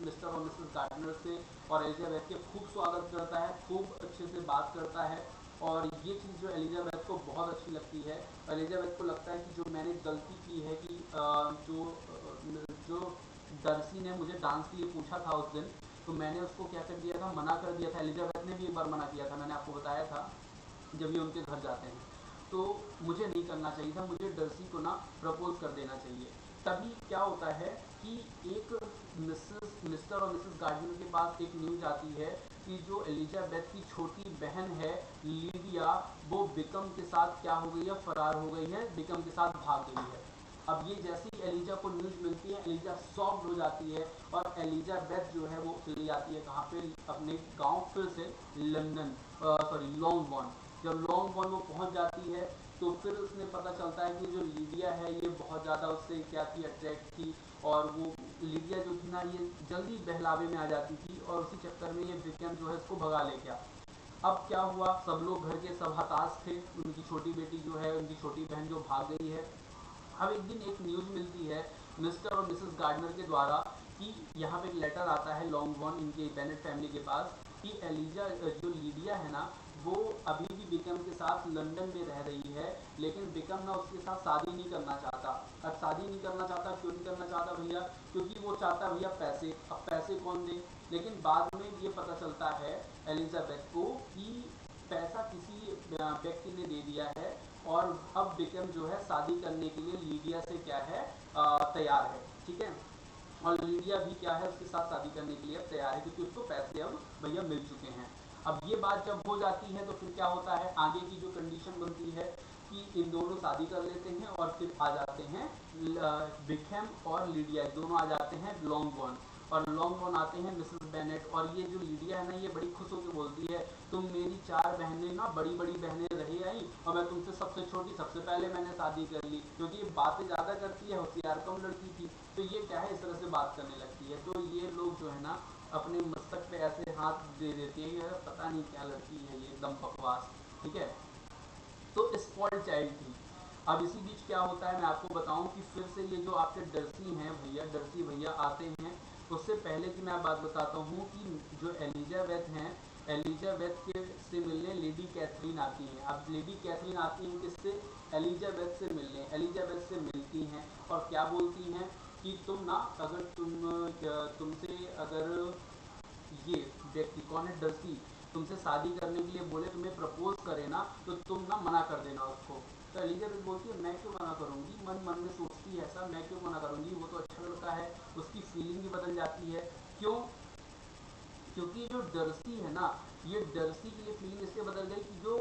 मिस्टर और मिसेस गार्डनर से, और एलिजाबेथ के खूब स्वागत करता है, खूब अच्छे से बात करता है। और ये चीज़ जो एलिजाबेथ को बहुत अच्छी लगती है। एलिजाबेथ को लगता है कि जो मैंने गलती की है कि जो डर्सी ने मुझे डांस के लिए पूछा था उस दिन, तो मैंने उसको क्या कर दिया था, मना कर दिया था। एलिजाबेथ ने भी एक बार मना किया था, मैंने आपको बताया था जब ये उनके घर जाते हैं। तो मुझे नहीं करना चाहिए था, मुझे डर्सी को ना प्रपोज कर देना चाहिए। तभी क्या होता है कि एक मिस्टर और मिसेस गार्डनर के पास एक न्यूज आती है कि जो एलिजाबेथ की छोटी बहन है लीडिया, वो बिकम के साथ क्या हो गई है, फरार हो गई है, बिकम के साथ भाग गई है। अब ये जैसी एलिजा को न्यूज मिलती है, एलिजा शॉक्ड हो जाती है, और एलिजाबेथ जो है वो चली जाती है कहाँ पे, अपने गांव, फिर से लंदन, सॉरी लॉन्गबॉर्न। जब लॉन्गबॉर्न वो पहुंच जाती है तो फिर उसने पता चलता है कि जो लीडिया है ये बहुत ज़्यादा उससे क्या थी, अट्रैक्ट थी। और वो लीडिया जो थी ना, ये जल्दी बहलावे में आ जाती थी, और उसी चक्कर में ये विक्रम जो है इसको भगा ले गया। अब क्या हुआ, सब लोग घर के सब हताश थे, उनकी छोटी बेटी जो है, उनकी छोटी बहन जो भाग गई है। अब एक दिन एक न्यूज़ मिलती है मिस्टर और मिसेस गार्डनर के द्वारा कि यहाँ पे एक लेटर आता है लॉन्गबॉर्न, इनके बेनेट फैमिली के पास, कि एलिजा जो लीडिया है ना, वो अभी भी बिकम के साथ लंदन में रह रही है, लेकिन बिकम ना उसके साथ शादी नहीं करना चाहता। अब शादी नहीं करना चाहता, क्यों नहीं करना चाहता भैया, क्योंकि वो चाहता भैया पैसे। अब पैसे कौन दे, लेकिन बाद में ये पता चलता है एलिजाबेथ को कि पैसा किसी व्यक्ति ने दे दिया है, और अब बिकम जो है शादी करने के लिए लीडिया से क्या है, तैयार है, ठीक है। और लीडिया भी क्या है, उसके साथ शादी करने के लिए अब तैयार है, क्योंकि उसको पैसे अब भैया मिल चुके हैं। अब ये बात जब हो जाती है तो फिर क्या होता है, आगे की जो कंडीशन बनती है कि इन दोनों शादी कर लेते हैं, और फिर आ जाते हैं बिकम और लीडिया दोनों आ जाते हैं लॉन्गबॉर्न। और लॉन्गबॉर्न आते हैं मिसेस बेनेट, और ये जो लीडिया है ना, ये बड़ी खुश होकर बोलती है, तुम मेरी 4 बहनें ना, बड़ी बड़ी बहनें रही आई, और मैं तुमसे सबसे छोटी, सबसे पहले मैंने शादी कर ली, क्योंकि ये बातें ज़्यादा करती है, होशियार कम लड़की थी। तो ये क्या है, इस तरह से बात करने लगती है। तो ये लोग जो है ना अपने मस्तक पे ऐसे हाथ दे देते हैं, यार पता नहीं क्या लड़की है ये, एकदम बकवास, ठीक है। तो स्पॉइल्ड चाइल्ड थी। अब इसी बीच क्या होता है मैं आपको बताऊं कि फिर से ये जो आपके डर्सी हैं भैया, डर्सी भैया आते हैं। उससे पहले की मैं बात बताता हूँ कि जो एलिजाबेथ हैं, एलिजाबेथ के से मिलने लेडी कैथरीन आती हैं। अब लेडी कैथरीन आती हैं किससे, एलिजाबेथ से मिलने। एलिजाबेथ से मिलती हैं और क्या बोलती हैं कि तुम ना, अगर तुमसे अगर ये व्यक्ति कौन है, डर्सी, तुमसे शादी करने के लिए बोले, तुम्हें प्रपोज करे ना, तो तुम ना मना कर देना उसको। तो एलिजाबेथ बोलती है, मैं क्यों मना करूंगी, मन मन में सोचती है ऐसा, मैं क्यों मना करूंगी, वो तो अच्छा लड़का है। उसकी फीलिंग भी बदल जाती है। क्यों, क्योंकि जो डर्सी है ना, ये डर्सी के लिए फीलिंग इसलिए बदल गई कि जो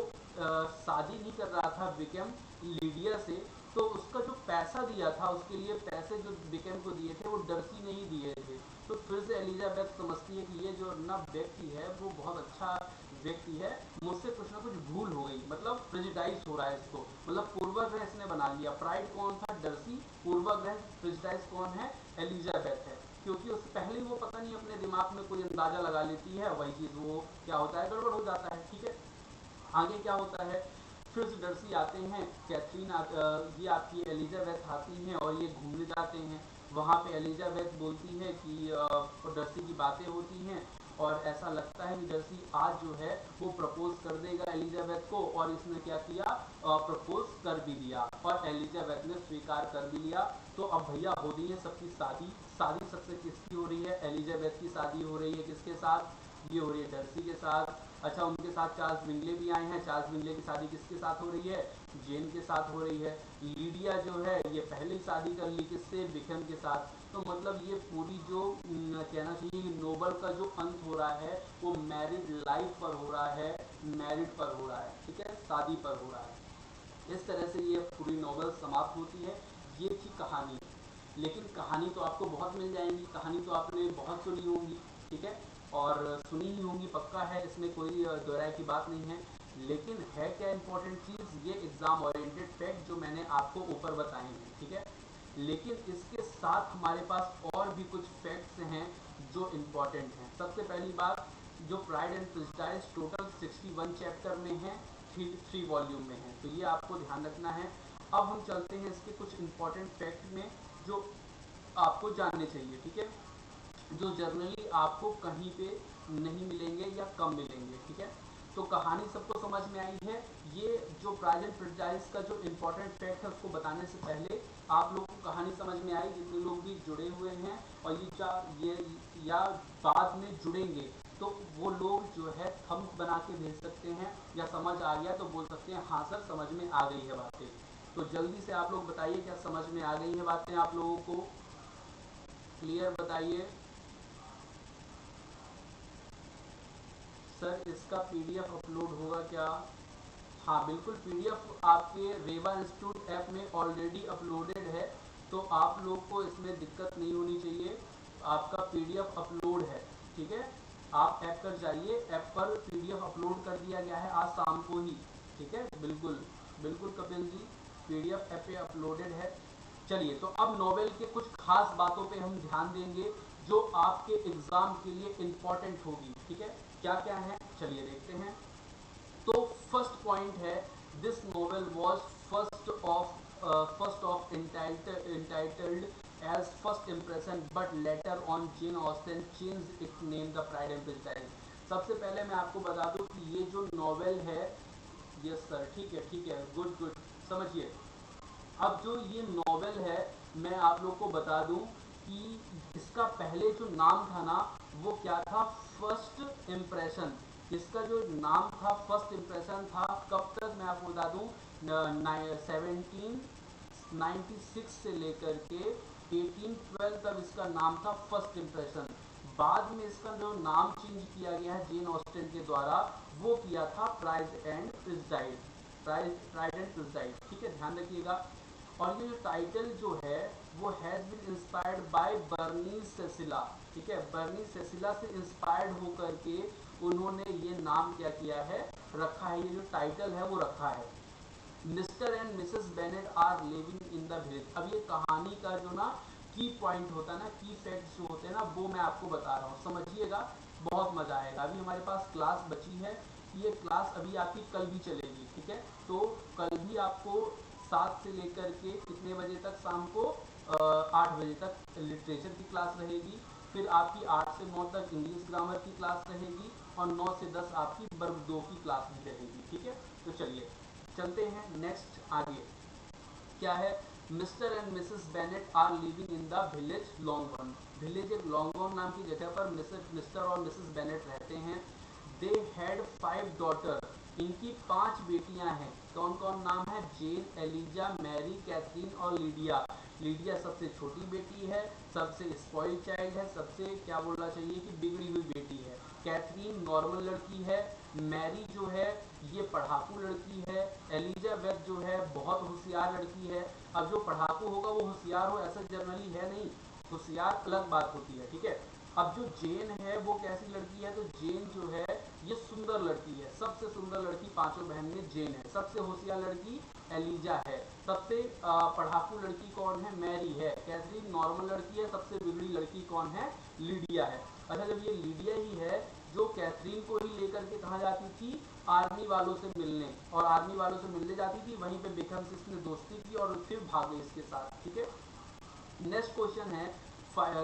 शादी नहीं कर रहा था बिकम लीडिया से, तो उसका जो पैसा दिया था, उसके लिए पैसे जो बिकम को दिए थे वो डर्सी ने ही दिए थे। तो फिर से एलिजाबेथ समझती है कि ये जो ना व्यक्ति है वो बहुत अच्छा व्यक्ति है, मुझसे कुछ ना कुछ भूल हो गई, मतलब प्रेजुडाइज हो रहा है इसको, मतलब पूर्वाग्रह इसने बना लिया। प्राइड कौन था, डर्सी, पूर्वाग्रह प्रेजुडाइज कौन है, एलिजाबेथ है। क्योंकि उससे पहले ही वो पता नहीं अपने दिमाग में कोई अंदाजा लगा लेती है, वही चीज़ वो क्या होता है, गड़बड़ हो जाता है, ठीक है। आगे क्या होता है, फिर से डर्सी आते हैं, कैथरीन ये आपकी एलिजाबेथ आती हैं, और ये घूमने जाते हैं। वहाँ पे एलिजाबेथ बोलती है कि डर्सी की बातें होती हैं, और ऐसा लगता है कि डर्सी आज जो है वो प्रपोज कर देगा एलिजाबेथ को, और इसने क्या किया, प्रपोज कर भी दिया, और एलिजाबेथ ने स्वीकार कर भी लिया। तो अब भैया हो रही है सबकी शादी। शादी सबसे किसकी हो रही है, एलिजाबेथ की शादी हो रही है किसके साथ, ये हो रही है डर्सी के साथ। अच्छा, उनके साथ चार्ल्स बिंगले भी आए हैं। चार्ल्स बिंगले की शादी किसके साथ हो रही है? जेन के साथ हो रही है। लीडिया जो है ये पहले ही शादी कर ली, किससे? बिकम के साथ। तो मतलब ये पूरी जो कहना चाहिए नोबल का जो अंत हो रहा है वो मैरिड लाइफ पर हो रहा है, मैरिड पर हो रहा है, ठीक है, शादी पर हो रहा है। इस तरह से ये पूरी नॉवल समाप्त होती है। ये थी कहानी। लेकिन कहानी तो आपको बहुत मिल जाएंगी, कहानी तो आपने बहुत सुनी होंगी, ठीक है, और सुनी ही होंगी पक्का है, इसमें कोई दोहराए की बात नहीं है। लेकिन है क्या इंपॉर्टेंट चीज़? ये एग्जाम ओरिएंटेड फैक्ट जो मैंने आपको ऊपर बताए हैं, ठीक है। लेकिन इसके साथ हमारे पास और भी कुछ फैक्ट्स हैं जो इम्पॉर्टेंट हैं। सबसे पहली बात, जो pride and prejudice total 61 chapter में है, 3 वॉल्यूम में है, तो ये आपको ध्यान रखना है। अब हम चलते हैं इसके कुछ इम्पॉर्टेंट फैक्ट में जो आपको जानने चाहिए, ठीक है, जो जनरली आपको कहीं पे नहीं मिलेंगे या कम मिलेंगे, ठीक है। तो कहानी सबको समझ में आई है। ये जो प्राइड एंड प्रेजुडिस का जो इम्पोर्टेंट फैक्ट है उसको बताने से पहले आप लोगों को कहानी समझ में आई, जितने लोग भी जुड़े हुए हैं और ये या बाद में जुड़ेंगे तो वो लोग जो है थंब बना के भेज सकते हैं, या समझ आ गया तो बोल सकते हैं हाँ सर समझ में आ गई है बातें। तो जल्दी से आप लोग बताइए क्या समझ में आ गई है बातें आप लोगों को? क्लियर बताइए। सर इसका पीडीएफ अपलोड होगा क्या? हाँ बिल्कुल, पीडीएफ आपके रेवा इंस्टीट्यूट ऐप में ऑलरेडी अपलोडेड है, तो आप लोग को इसमें दिक्कत नहीं होनी चाहिए। आपका पीडीएफ अपलोड है, ठीक है। आप ऐप पर जाइए, ऐप पर पीडीएफ अपलोड कर दिया गया है आज शाम को ही, ठीक है। बिल्कुल बिल्कुल कपिल जी, पीडीएफ ऐप पे अपलोडेड है। चलिए, तो अब नोवेल के कुछ खास बातों पे हम ध्यान देंगे जो आपके एग्जाम के लिए इम्पोर्टेंट होगी, ठीक है। क्या क्या है चलिए देखते हैं। तो फर्स्ट पॉइंट है, this novel was first of entitled as first impression but later on Jane Austen changed its name the Pride and Prejudice। सबसे पहले मैं आपको बता दूं कि ये जो नोवेल है, यस सर ठीक है, गुड गुड, समझिए। अब जो ये नोवेल है मैं आप लोग को बता दूं कि इसका पहले जो नाम था ना वो क्या था? First impression. इसका जो नाम था फर्स्ट इम्प्रेशन था, कब तक मैं आपको बता दूं, 1796 से लेकर के 1812 तक इसका नाम था फर्स्ट इम्प्रेशन। बाद में इसका जो नाम चेंज किया गया है जेन ऑस्टन के द्वारा, वो किया था pride and prejudice. Pride and prejudice, ठीक है, ध्यान रखिएगा। और ये जो टाइटल जो है वो हैज बीन इंस्पायर्ड बाय बर्नीस सेसिला, ठीक है, बर्नीस सेसिला से इंस्पायर्ड होकर के उन्होंने ये नाम क्या किया है, रखा है, ये जो टाइटल है वो रखा है। Mister and Mrs Bennet are living in the village. अब ये कहानी का जो ना की पॉइंट होता है ना, की फैक्ट्स जो होते हैं ना, वो मैं आपको बता रहा हूँ, समझिएगा, बहुत मजा आएगा। अभी हमारे पास क्लास बची है, ये क्लास अभी आपकी कल भी चलेगी, ठीक है। तो कल भी आपको 7 से लेकर के कितने बजे तक? शाम को 8 बजे तक लिटरेचर की क्लास रहेगी। फिर आपकी 8 से 9 तक इंग्लिश ग्रामर की क्लास रहेगी, और 9 से 10 आपकी वर्ग 2 की क्लास भी रहेगी, ठीक है। तो चलिए चलते हैं नेक्स्ट आगे। क्या है? Mister and Mrs Bennet are living in the village Longbourn. Village एक लॉन्गबॉर्न नाम की जगह पर मिस्टर और मिसेस बेनेट रहते हैं। They had 5 daughter. इनकी 5 बेटियां हैं। कौन कौन नाम है? जेन, एलिजा, मैरी, कैथरीन और लीडिया। लीडिया सबसे छोटी बेटी है, सबसे स्पॉइल्ड चाइल्ड है, सबसे क्या बोलना चाहिए कि बिगड़ी हुई बेटी है। कैथरीन नॉर्मल लड़की है। मैरी जो है ये पढ़ाकू लड़की है। एलिजाबेथ जो है बहुत होशियार लड़की है। अब जो पढ़ाकू होगा वो होशियार हो ऐसा जनरली है नहीं, होशियार अलग बात होती है, ठीक है। अब जो जेन है वो कैसी लड़की है? तो जेन जो है ये सुंदर लड़की है, सबसे सुंदर लड़की पांचों बहन में जेन है। सबसे होशियार लड़की एलिजा है। सबसे पढ़ाकू लड़की कौन है? मैरी है। कैथरीन नॉर्मल लड़की है। सबसे बिगड़ी लड़की कौन है? लीडिया है। अच्छा, जब ये लीडिया ही है जो कैथरीन को ही लेकर के कहाँ जाती थी? आर्मी वालों से मिलने, और आर्मी वालों से मिलने जाती थी, वहीं पे बेकम से इसने दोस्ती की और फिर भागे इसके साथ, ठीक है। नेक्स्ट क्वेश्चन है,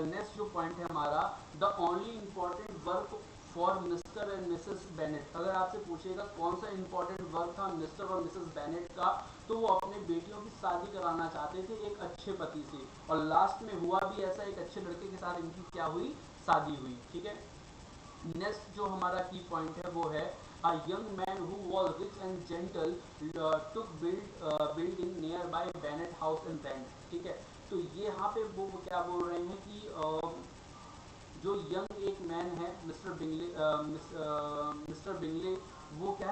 नेक्स्ट जो पॉइंट है हमारा, the only important work for mister and Mrs Bennett. अगर आपसे पूछेगा कौन सा इंपॉर्टेंट वर्क था मिस्टर और मिसेस बेनेट का, तो वो अपने बेटियों की शादी कराना चाहते थे एक अच्छे पति से, और लास्ट में हुआ भी ऐसा, एक अच्छे लड़के के साथ इनकी क्या हुई? शादी हुई, ठीक है। नेक्स्ट जो हमारा की पॉइंट है वो है a young man who was rich and gentle took building nearby Bennett House in Brent। ठीक है, तो ये यहाँ पे वो क्या बोल रहे हैं कि जो यंग एक मैन है मिस्टर बिंगले, वो क्या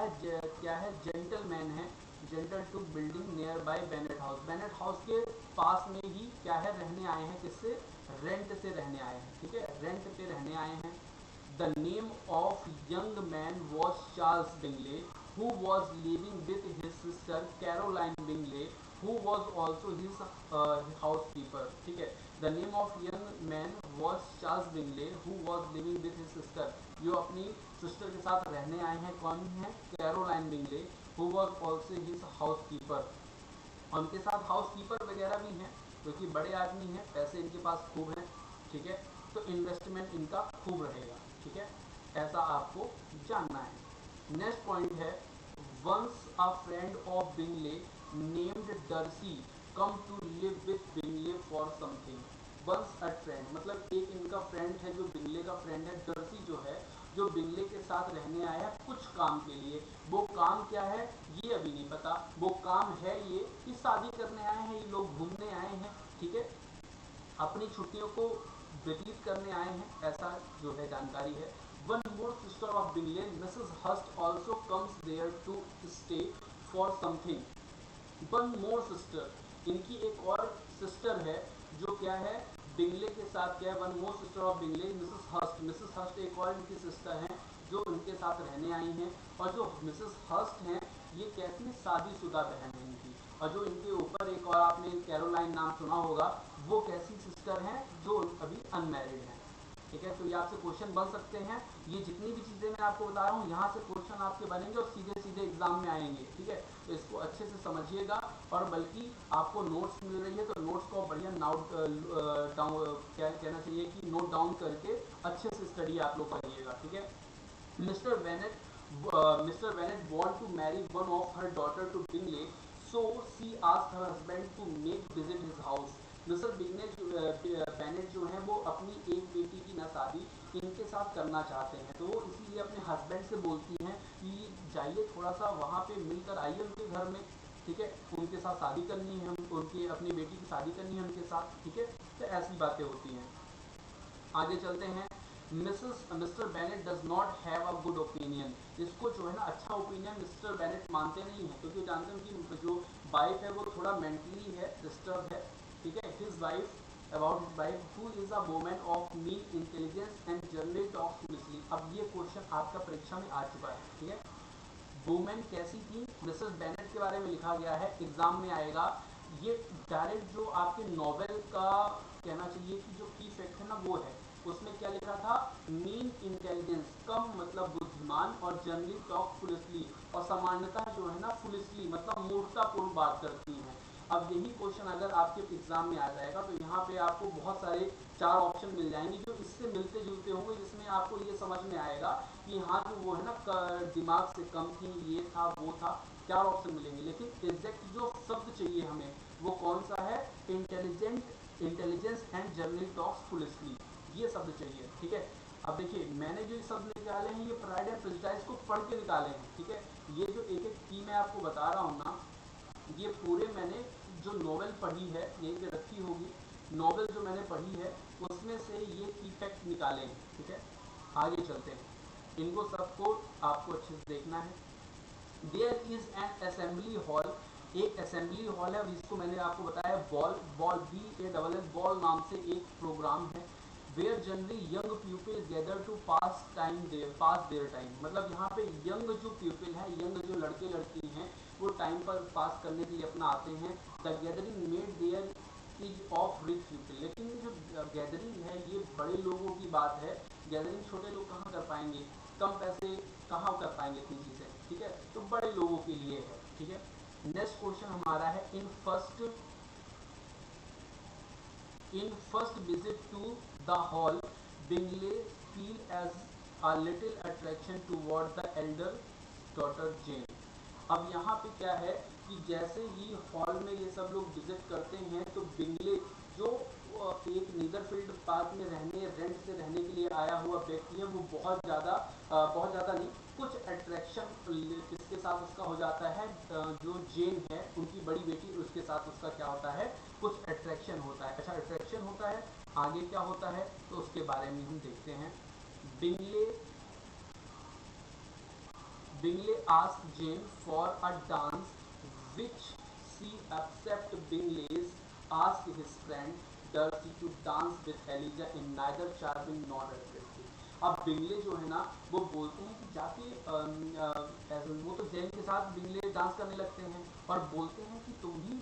है जेंटल मैन है, gentle to building nearby Bennet house, Bennet house के पास में ही क्या है रहने आए हैं, किससे, रेंट से रहने आए हैं। ठीक है, रेंट पे रहने आए हैं। The name of young man was Charles Bingley who was living with his sister Caroline Bingley who was also his housekeeper। ठीक है, the name of young man was Charles Bingley who was living with his sister। जो अपनी sister के साथ रहने आए हैं, कौन है, Caroline Bingley, who was also his housekeeper। उनके साथ हाउसकीपर वगैरह भी हैं, क्योंकि बड़े आदमी हैं, पैसे इनके पास खूब हैं। ठीक है, तो इन्वेस्टमेंट इनका खूब रहेगा। ठीक है, ऐसा आपको जानना है। नेक्स्ट पॉइंट है once a friend of Bingley named Darcy come to live with Bingley for something. Once a friend मतलब एक इनका फ्रेंड है, जो बिंगले का फ्रेंड है, डर्सी जो है, जो बिंगले के साथ रहने आया है कुछ काम के लिए। वो काम क्या है ये अभी नहीं पता, वो काम है ये कि शादी करने आए हैं, ये लोग घूमने आए हैं। ठीक है, अपनी छुट्टियों को व्यतीत करने आए हैं, ऐसा जो है जानकारी है। One more sister of Bingley Mrs Hurst also comes there to stay for something. One more sister, इनकी एक और सिस्टर है, जो क्या है बिंगले के साथ क्या है, one more sister of Bingley Mrs Hurst, Mrs Hurst एक और इनकी सिस्टर हैं जो उनके साथ रहने आई हैं। और जो मिसेस हस्ट हैं ये कैसी शादीशुदा बहन है इनकी, और जो इनके ऊपर एक और आपने कैरोलाइन नाम सुना होगा, वो कैसी सिस्टर हैं, जो अभी अनमैरिड हैं। ठीक है, तो ये आपसे क्वेश्चन बन सकते हैं। ये जितनी भी चीज़ें मैं आपको बता रहा हूँ, यहाँ से क्वेश्चन आपके बनेंगे और सीधे सीधे एग्जाम में आएंगे। ठीक है, तो इसको अच्छे से समझिएगा, और बल्कि आपको नोट्स मिल रही है तो नोट्स को बढ़िया नोट डाउन, क्या कहना चाहिए कि नोट डाउन करके अच्छे से स्टडी आप लोग करिएगा। ठीक है, mister Bennett want to marry one of her daughter to Bingley, so she asked her husband to make visit his house। Mister Bennett जो है वो अपनी एक बेटी की ना शादी इनके साथ करना चाहते हैं, तो वो इसीलिए अपने हस्बैंड से बोलती हैं कि जाइए थोड़ा सा वहाँ पे मिलकर आइए उनके घर में। ठीक है, उनके साथ शादी करनी है, उनकी अपनी बेटी की शादी करनी है उनके साथ। ठीक है, तो ऐसी बातें होती हैं। आगे चलते हैं। Mister Bennett does not have a good opinion. इसको जो है ना अच्छा ओपिनियन मिस्टर बेनेट मानते नहीं हैं, क्योंकि जानते हैं कि जो वाइफ है वो थोड़ा मेंटली है डिस्टर्ब है। ठीक है, his wife about his wife who is a woman of mean intelligence and generally talks foolishly. अब ये क्वेश्चन आपका परीक्षा में आ चुका है। ठीक है, वुमेन कैसी थी, मिसेस बेनेट के बारे में लिखा गया है, एग्जाम में आएगा। ये डायरेक्ट जो आपके नॉवेल का कहना चाहिए कि जो की फैक्ट है ना वो है, उसमें क्या लिखा था, मीन इंटेलिजेंस कम मतलब बुद्धिमान, और जनरली टॉक फुलिशली, और सामान्यतः जो है ना फुलिशली मतलब मूर्खतापूर्ण बात करती हैं। अब यही क्वेश्चन अगर आपके एग्जाम में आ जाएगा तो यहाँ पे आपको बहुत सारे 4 ऑप्शन मिल जाएंगे जो इससे मिलते जुलते होंगे, जिसमें आपको ये समझ में आएगा कि हाँ जो वो है ना दिमाग से कम थी, ये था वो था, 4 ऑप्शन मिलेंगे। लेकिन एग्जैक्ट जो शब्द चाहिए हमें वो कौन सा है, intelligence and generally talks foolishly, ये शब्द चाहिए। ठीक है, अब देखिए मैंने जो शब्द निकाले हैं ये प्राइड एंड प्रेजुडिस को पढ़ के निकाले हैं। ठीक है, ये जो एक एक की मैं आपको बता रहा हूँ ना, ये पूरे मैंने जो नॉवेल पढ़ी है यहीं पे रखी होगी, नॉवेल जो मैंने पढ़ी है उसमें से ये की फैक्ट निकाले हैं। ठीक है, आगे चलते हैं, इनको सबको आपको अच्छे से देखना है। There is an assembly hall, एक असेंबली हॉल है, और इसको मैंने आपको बताया बॉल BALL बॉल नाम से एक प्रोग्राम है। Where generally young people gather to pass their time, मतलब यहाँ पे यंग जो पीपल है, यंग जो लड़के लड़की हैं, वो टाइम पर पास करने के लिए अपना आते हैं। The gathering made there is of rich people, लेकिन जो गैदरिंग है ये बड़े लोगों की बात है, गैदरिंग छोटे लोग कहाँ कर पाएंगे, कम पैसे कहाँ कर पाएंगे इतनी चीज़ें। ठीक है, तो बड़े लोगों के लिए है। ठीक है, नेक्स्ट क्वेश्चन हमारा है in first visit to the hall Bingley feel as a little attraction toward the elder daughter Jane. अब यहाँ पे क्या है कि जैसे ही हॉल में ये सब लोग विजिट करते हैं तो बिंगले जो एक नीदरफील्ड पार्क में रेंट से रहने के लिए आया हुआ व्यक्ति है, वो बहुत ज़्यादा नहीं, कुछ अट्रैक्शन किसके साथ उसका हो जाता है, जो जेन है उनकी बड़ी बेटी, उसके साथ उसका क्या होता है, कुछ अट्रैक्शन होता है। अच्छा, अट्रैक्शन होता है, आगे क्या होता है तो उसके बारे में हम देखते हैं। Bingley asked Jane for a dance, which she accepted. Bingley asked his friend Darcy to dance with Elijah in neither charming nor attractive. अब बिंगले जो है ना वो बोलते हैं कि जाके वो तो जैन के साथ बिंगले डांस करने लगते हैं और बोलते हैं कि तुम भी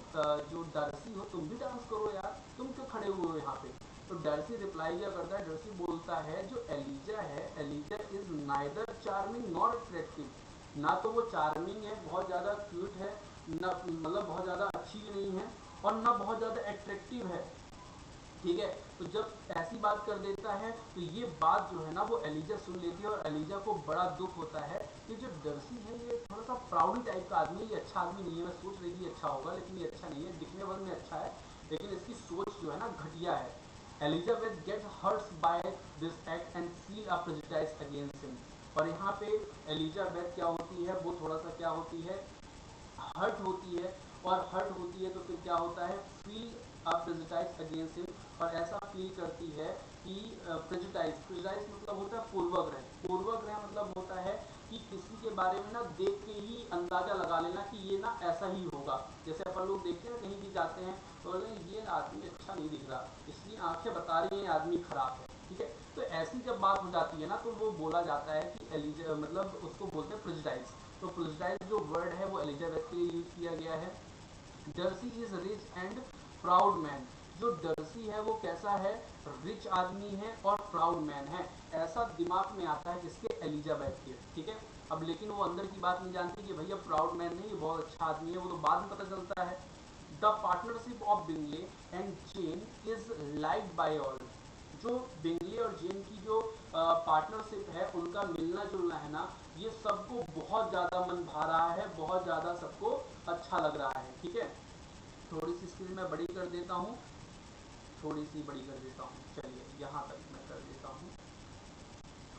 जो डर्सी हो तुम भी डांस करो यार, तुम क्यों खड़े हुए हो यहाँ पे। तो डर्सी रिप्लाई क्या करता है, डर्सी बोलता है जो एलिजा है, Eliza is neither charming nor attractive, ना तो वो चार्मिंग है, बहुत ज़्यादा क्यूट है, ना मतलब बहुत ज़्यादा अच्छी भी नहीं है, और ना बहुत ज़्यादा अट्रैक्टिव है, ठीक है। तो जब ऐसी बात कर देता है तो ये बात जो है ना वो एलिजा सुन लेती है और एलिजा को बड़ा दुख होता है कि जो डर्सी है ये थोड़ा सा प्राउडी टाइप का आदमी है, ये अच्छा आदमी नहीं है। मैं सोच रही थी अच्छा होगा लेकिन ये अच्छा नहीं है, दिखने भर में अच्छा है लेकिन इसकी सोच जो है ना घटिया है। Elizabeth gets hurts by this act and feel a prejudice against him. और यहाँ पे एलिजाबेथ क्या होती है, वो थोड़ा सा क्या होती है, हर्ट होती है, और हर्ट होती है तो फिर क्या होता है, फील प्रेजुडाइज अगेंस्ट हिम, और ऐसा फील करती है कि प्रेजुडाइज मतलब होता है पूर्वग्रह, पूर्वग्रह मतलब होता है कि किसी के बारे में ना देख के ही अंदाजा लगा लेना कि ये ना ऐसा ही होगा। जैसे अपन लोग देखते हैं कहीं भी जाते हैं तो ये आदमी अच्छा नहीं दिख रहा, इसलिए आंखें बता रही हैं आदमी खराब है, ठीक है। तो ऐसी जब बात हो जाती है ना तो वो बोला जाता है कि एलिजा मतलब उसको बोलते हैं प्रेजुडाइज। तो प्रेजुडाइज जो वर्ड है वो एलिजाबेथ के लिए यूज किया गया है। Darcy is rich and proud man. जो डर्सी है वो कैसा है, रिच आदमी है और प्राउड मैन है, ऐसा दिमाग में आता है किसके, एलिजाबेथ के, ठीक है। अब लेकिन वो अंदर की बात नहीं जानती कि भैया प्राउड मैन नहीं, ये बहुत अच्छा आदमी है, वो तो बाद में पता चलता है। The partnership of Bingley and Jane is liked by all. जो बिंगले और जेन की जो पार्टनरशिप है, उनका मिलना जुलना है ना, ये सबको बहुत ज़्यादा मन भा रहा है, बहुत ज़्यादा सबको अच्छा लग रहा है, ठीक है। थोड़ी सी स्क्रीन मैं बड़ी कर देता हूँ, थोड़ी सी बड़ी कर देता हूँ, चलिए यहाँ तक मैं कर देता हूँ।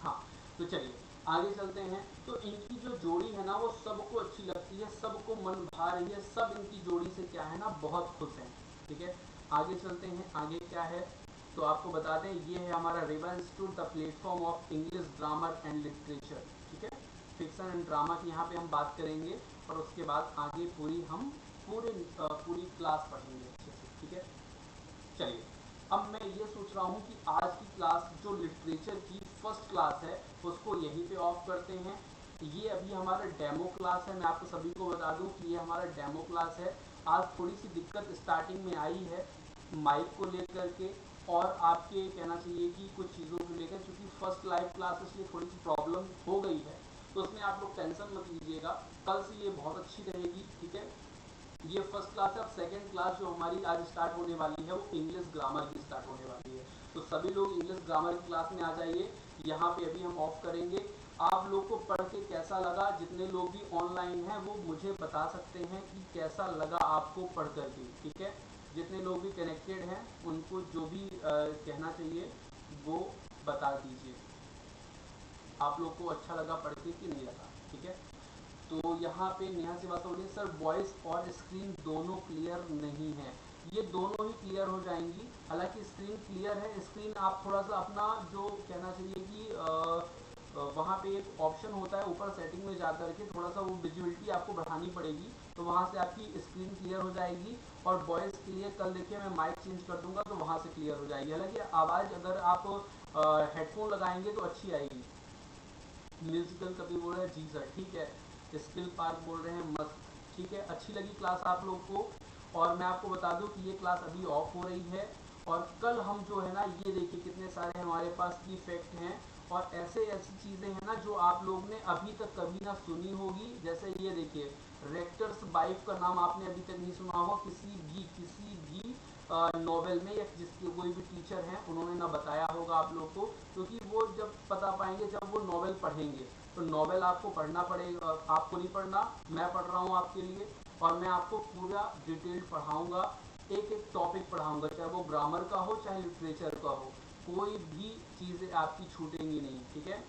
हाँ, तो चलिए आगे चलते हैं। तो इनकी जो जोड़ी है ना वो सबको अच्छी लगती है, सबको मन भा रही है, सब इनकी जोड़ी से क्या है ना बहुत खुश हैं, ठीक है। आगे चलते हैं, आगे क्या है तो आपको बता दें, ये है हमारा river institute, the platform of English grammar and literature, ठीक है। फिक्शन एंड ड्रामा की यहाँ पे हम बात करेंगे और उसके बाद आगे पूरी क्लास पढ़ेंगे अच्छे से, ठीक है। चलिए, अब मैं ये सोच रहा हूँ कि आज की क्लास जो लिटरेचर की फर्स्ट क्लास है उसको यहीं पे ऑफ करते हैं। ये अभी हमारा डेमो क्लास है, मैं आपको सभी को बता दूं कि ये हमारा डेमो क्लास है। आज थोड़ी सी दिक्कत स्टार्टिंग में आई है माइक को लेकर के, और आपके कहना चाहिए कि कुछ चीज़ों को लेकर, क्योंकि फर्स्ट लाइव क्लास इसलिए थोड़ी सी प्रॉब्लम हो गई है, तो उसमें आप लोग टेंशन मत लीजिएगा, कल से ये बहुत अच्छी रहेगी, ठीक है। ये फर्स्ट क्लास है। अब सेकंड क्लास जो हमारी आज स्टार्ट होने वाली है वो इंग्लिश ग्रामर की स्टार्ट होने वाली है, तो सभी लोग इंग्लिश ग्रामर की क्लास में आ जाइए। यहाँ पे अभी हम ऑफ करेंगे। आप लोग को पढ़ के कैसा लगा, जितने लोग भी ऑनलाइन हैं वो मुझे बता सकते हैं कि कैसा लगा आपको पढ़ करके, ठीक है। जितने लोग भी कनेक्टेड हैं उनको जो भी कहना चाहिए वो बता दीजिए, आप लोग को अच्छा लगा पढ़ के कि नहीं लगा, ठीक है। तो यहाँ पे नेहा से बात हो रही है, सर वॉइस और स्क्रीन दोनों क्लियर नहीं है। ये दोनों ही क्लियर हो जाएंगी, हालांकि स्क्रीन क्लियर है, स्क्रीन आप थोड़ा सा अपना जो कहना चाहिए कि वहाँ पे एक ऑप्शन होता है ऊपर सेटिंग में जा करके, थोड़ा सा वो विजुअलिटी आपको बढ़ानी पड़ेगी, तो वहाँ से आपकी स्क्रीन क्लियर हो जाएगी। और वॉइस के लिए कल देखिए मैं माइक चेंज कर दूंगा तो वहाँ से क्लियर हो जाएगी, हालांकि आवाज़ अगर आप हेडफोन लगाएंगे तो अच्छी आएगी। म्यूजिकल कभी बोल रहे हैं जी सर, ठीक है। स्किल पार्क बोल रहे हैं मस्त, ठीक है। अच्छी लगी क्लास आप लोग को, और मैं आपको बता दूं कि ये क्लास अभी ऑफ हो रही है, और कल हम जो है ना ये देखिए कितने सारे हमारे पास की फैक्ट हैं, और ऐसे ऐसी चीज़ें हैं ना जो आप लोग ने अभी तक कभी ना सुनी होगी। जैसे ये देखिए, रेक्टर्स वाइफ का नाम आपने अभी तक नहीं सुना होगा किसी भी नॉवेल में, या जिसके कोई भी टीचर हैं उन्होंने ना बताया होगा आप लोग को, क्योंकि वो जब पता पाएंगे जब वो नॉवेल पढ़ेंगे। तो नॉवेल आपको पढ़ना पड़ेगा, आपको नहीं पढ़ना, मैं पढ़ रहा हूँ आपके लिए, और मैं आपको पूरा डिटेल पढ़ाऊँगा। एक एक टॉपिक पढ़ाऊंगा, चाहे वो ग्रामर का हो चाहे लिटरेचर का हो, कोई भी चीज़ें आपकी छूटेंगी नहीं, ठीक है।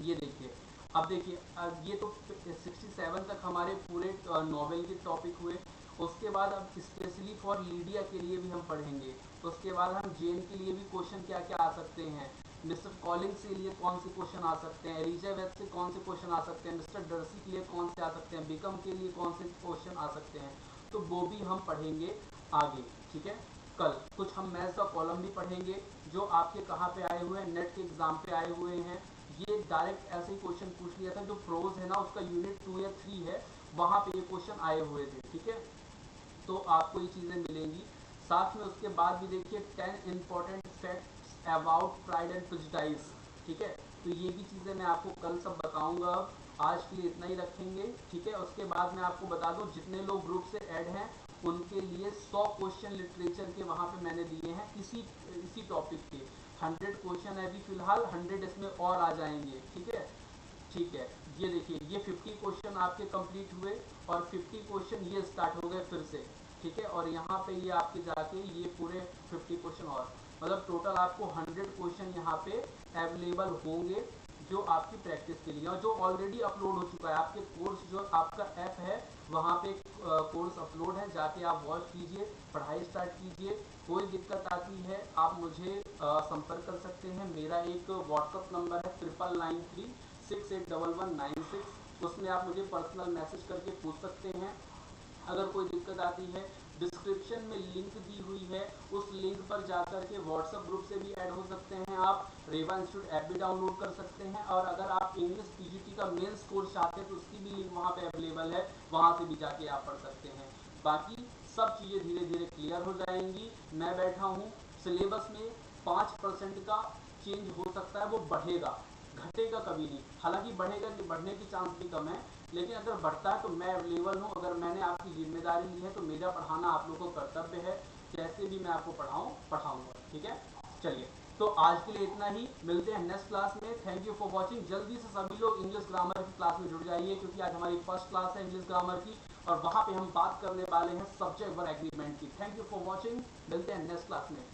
ये देखिए, अब देखिए ये तो 67 तक हमारे पूरे नॉवेल के टॉपिक हुए। उसके बाद अब स्पेशली फॉर लीडिया के लिए भी हम पढ़ेंगे। उसके बाद हम जेन के लिए भी क्वेश्चन क्या क्या आ सकते हैं, मिस्टर कॉलिंग के लिए कौन से क्वेश्चन आ सकते हैं, एलिजाबेथ से कौन से क्वेश्चन आ सकते हैं, मिस्टर डर्सी के लिए कौन से आ सकते हैं, बिकम के लिए कौन से क्वेश्चन आ सकते हैं, तो वो भी हम पढ़ेंगे आगे, ठीक है। कल कुछ हम मैथ्स का कॉलम भी पढ़ेंगे जो आपके कहाँ पे आए हुए हैं, नेट के एग्जाम पे आए हुए हैं। ये डायरेक्ट ऐसे ही क्वेश्चन पूछ लिया था, जो प्रोज है ना उसका यूनिट 2 या 3 है, वहाँ पे ये क्वेश्चन आए हुए थे, ठीक है। तो आपको ये चीज़ें मिलेंगी साथ में। उसके बाद भी देखिए 10 important facts about pride and prejudice, ठीक है। तो ये भी चीज़ें मैं आपको कल सब बताऊंगा। अब आज के लिए इतना ही रखेंगे, ठीक है। उसके बाद मैं आपको बता दूं जितने लोग ग्रुप से ऐड हैं उनके लिए 100 क्वेश्चन लिटरेचर के वहाँ पे मैंने दिए हैं, इसी टॉपिक के 100 क्वेश्चन है अभी फिलहाल, 100 इसमें और आ जाएंगे, ठीक है। ठीक है, ये देखिए ये 50 क्वेश्चन आपके कंप्लीट हुए और 50 क्वेश्चन ये स्टार्ट हो गए फिर से, ठीक है। और यहाँ पे ये आपके जाके ये पूरे 50 क्वेश्चन और, मतलब टोटल आपको 100 क्वेश्चन यहाँ पे अवेलेबल होंगे जो आपकी प्रैक्टिस के लिए, और जो ऑलरेडी अपलोड हो चुका है आपके कोर्स, जो आपका ऐप है वहाँ पे कोर्स अपलोड है, जाके आप वॉच कीजिए, पढ़ाई स्टार्ट कीजिए। कोई दिक्कत आती है आप मुझे संपर्क कर सकते हैं। मेरा एक व्हाट्सअप नंबर है 9993681196, उसमें आप मुझे पर्सनल मैसेज करके पूछ सकते हैं। अगर कोई दिक्कत आती है डिस्क्रिप्शन में लिंक दी हुई है, उस लिंक पर जाकर के व्हाट्सएप ग्रुप से भी ऐड हो सकते हैं, आप रेवा इंस्टीट्यूट ऐप भी डाउनलोड कर सकते हैं। और अगर आप इंग्लिश पीजीटी का मेंस कोर्स चाहते हैं तो उसकी भी लिंक वहाँ पे अवेलेबल है, वहाँ से भी जाके आप पढ़ सकते हैं। बाकी सब चीज़ें धीरे धीरे क्लियर हो जाएंगी। मैं बैठा हूँ, सिलेबस में 5% का चेंज हो सकता है, वो बढ़ेगा, घटेगा कभी नहीं। हालांकि बढ़ेगा, बढ़ने की चांस भी कम है, लेकिन अगर बढ़ता है तो मैं अवेलेबल हूँ। अगर मैंने आपकी जिम्मेदारी ली है तो मेरा पढ़ाना आप लोगों को कर्तव्य है, कैसे भी मैं आपको पढ़ाऊंगा, ठीक है। चलिए, तो आज के लिए इतना ही, मिलते हैं नेक्स्ट क्लास में। Thank you for watching. जल्दी से सभी लोग इंग्लिश ग्रामर की क्लास में जुड़ जाइए, क्योंकि आज हमारी फर्स्ट क्लास है इंग्लिश ग्रामर की, और वहाँ पे हम बात करने वाले हैं सब्जेक्ट वर्ब एग्रीमेंट की। थैंक यू फॉर वॉचिंग, मिलते हैं नेक्स्ट क्लास में।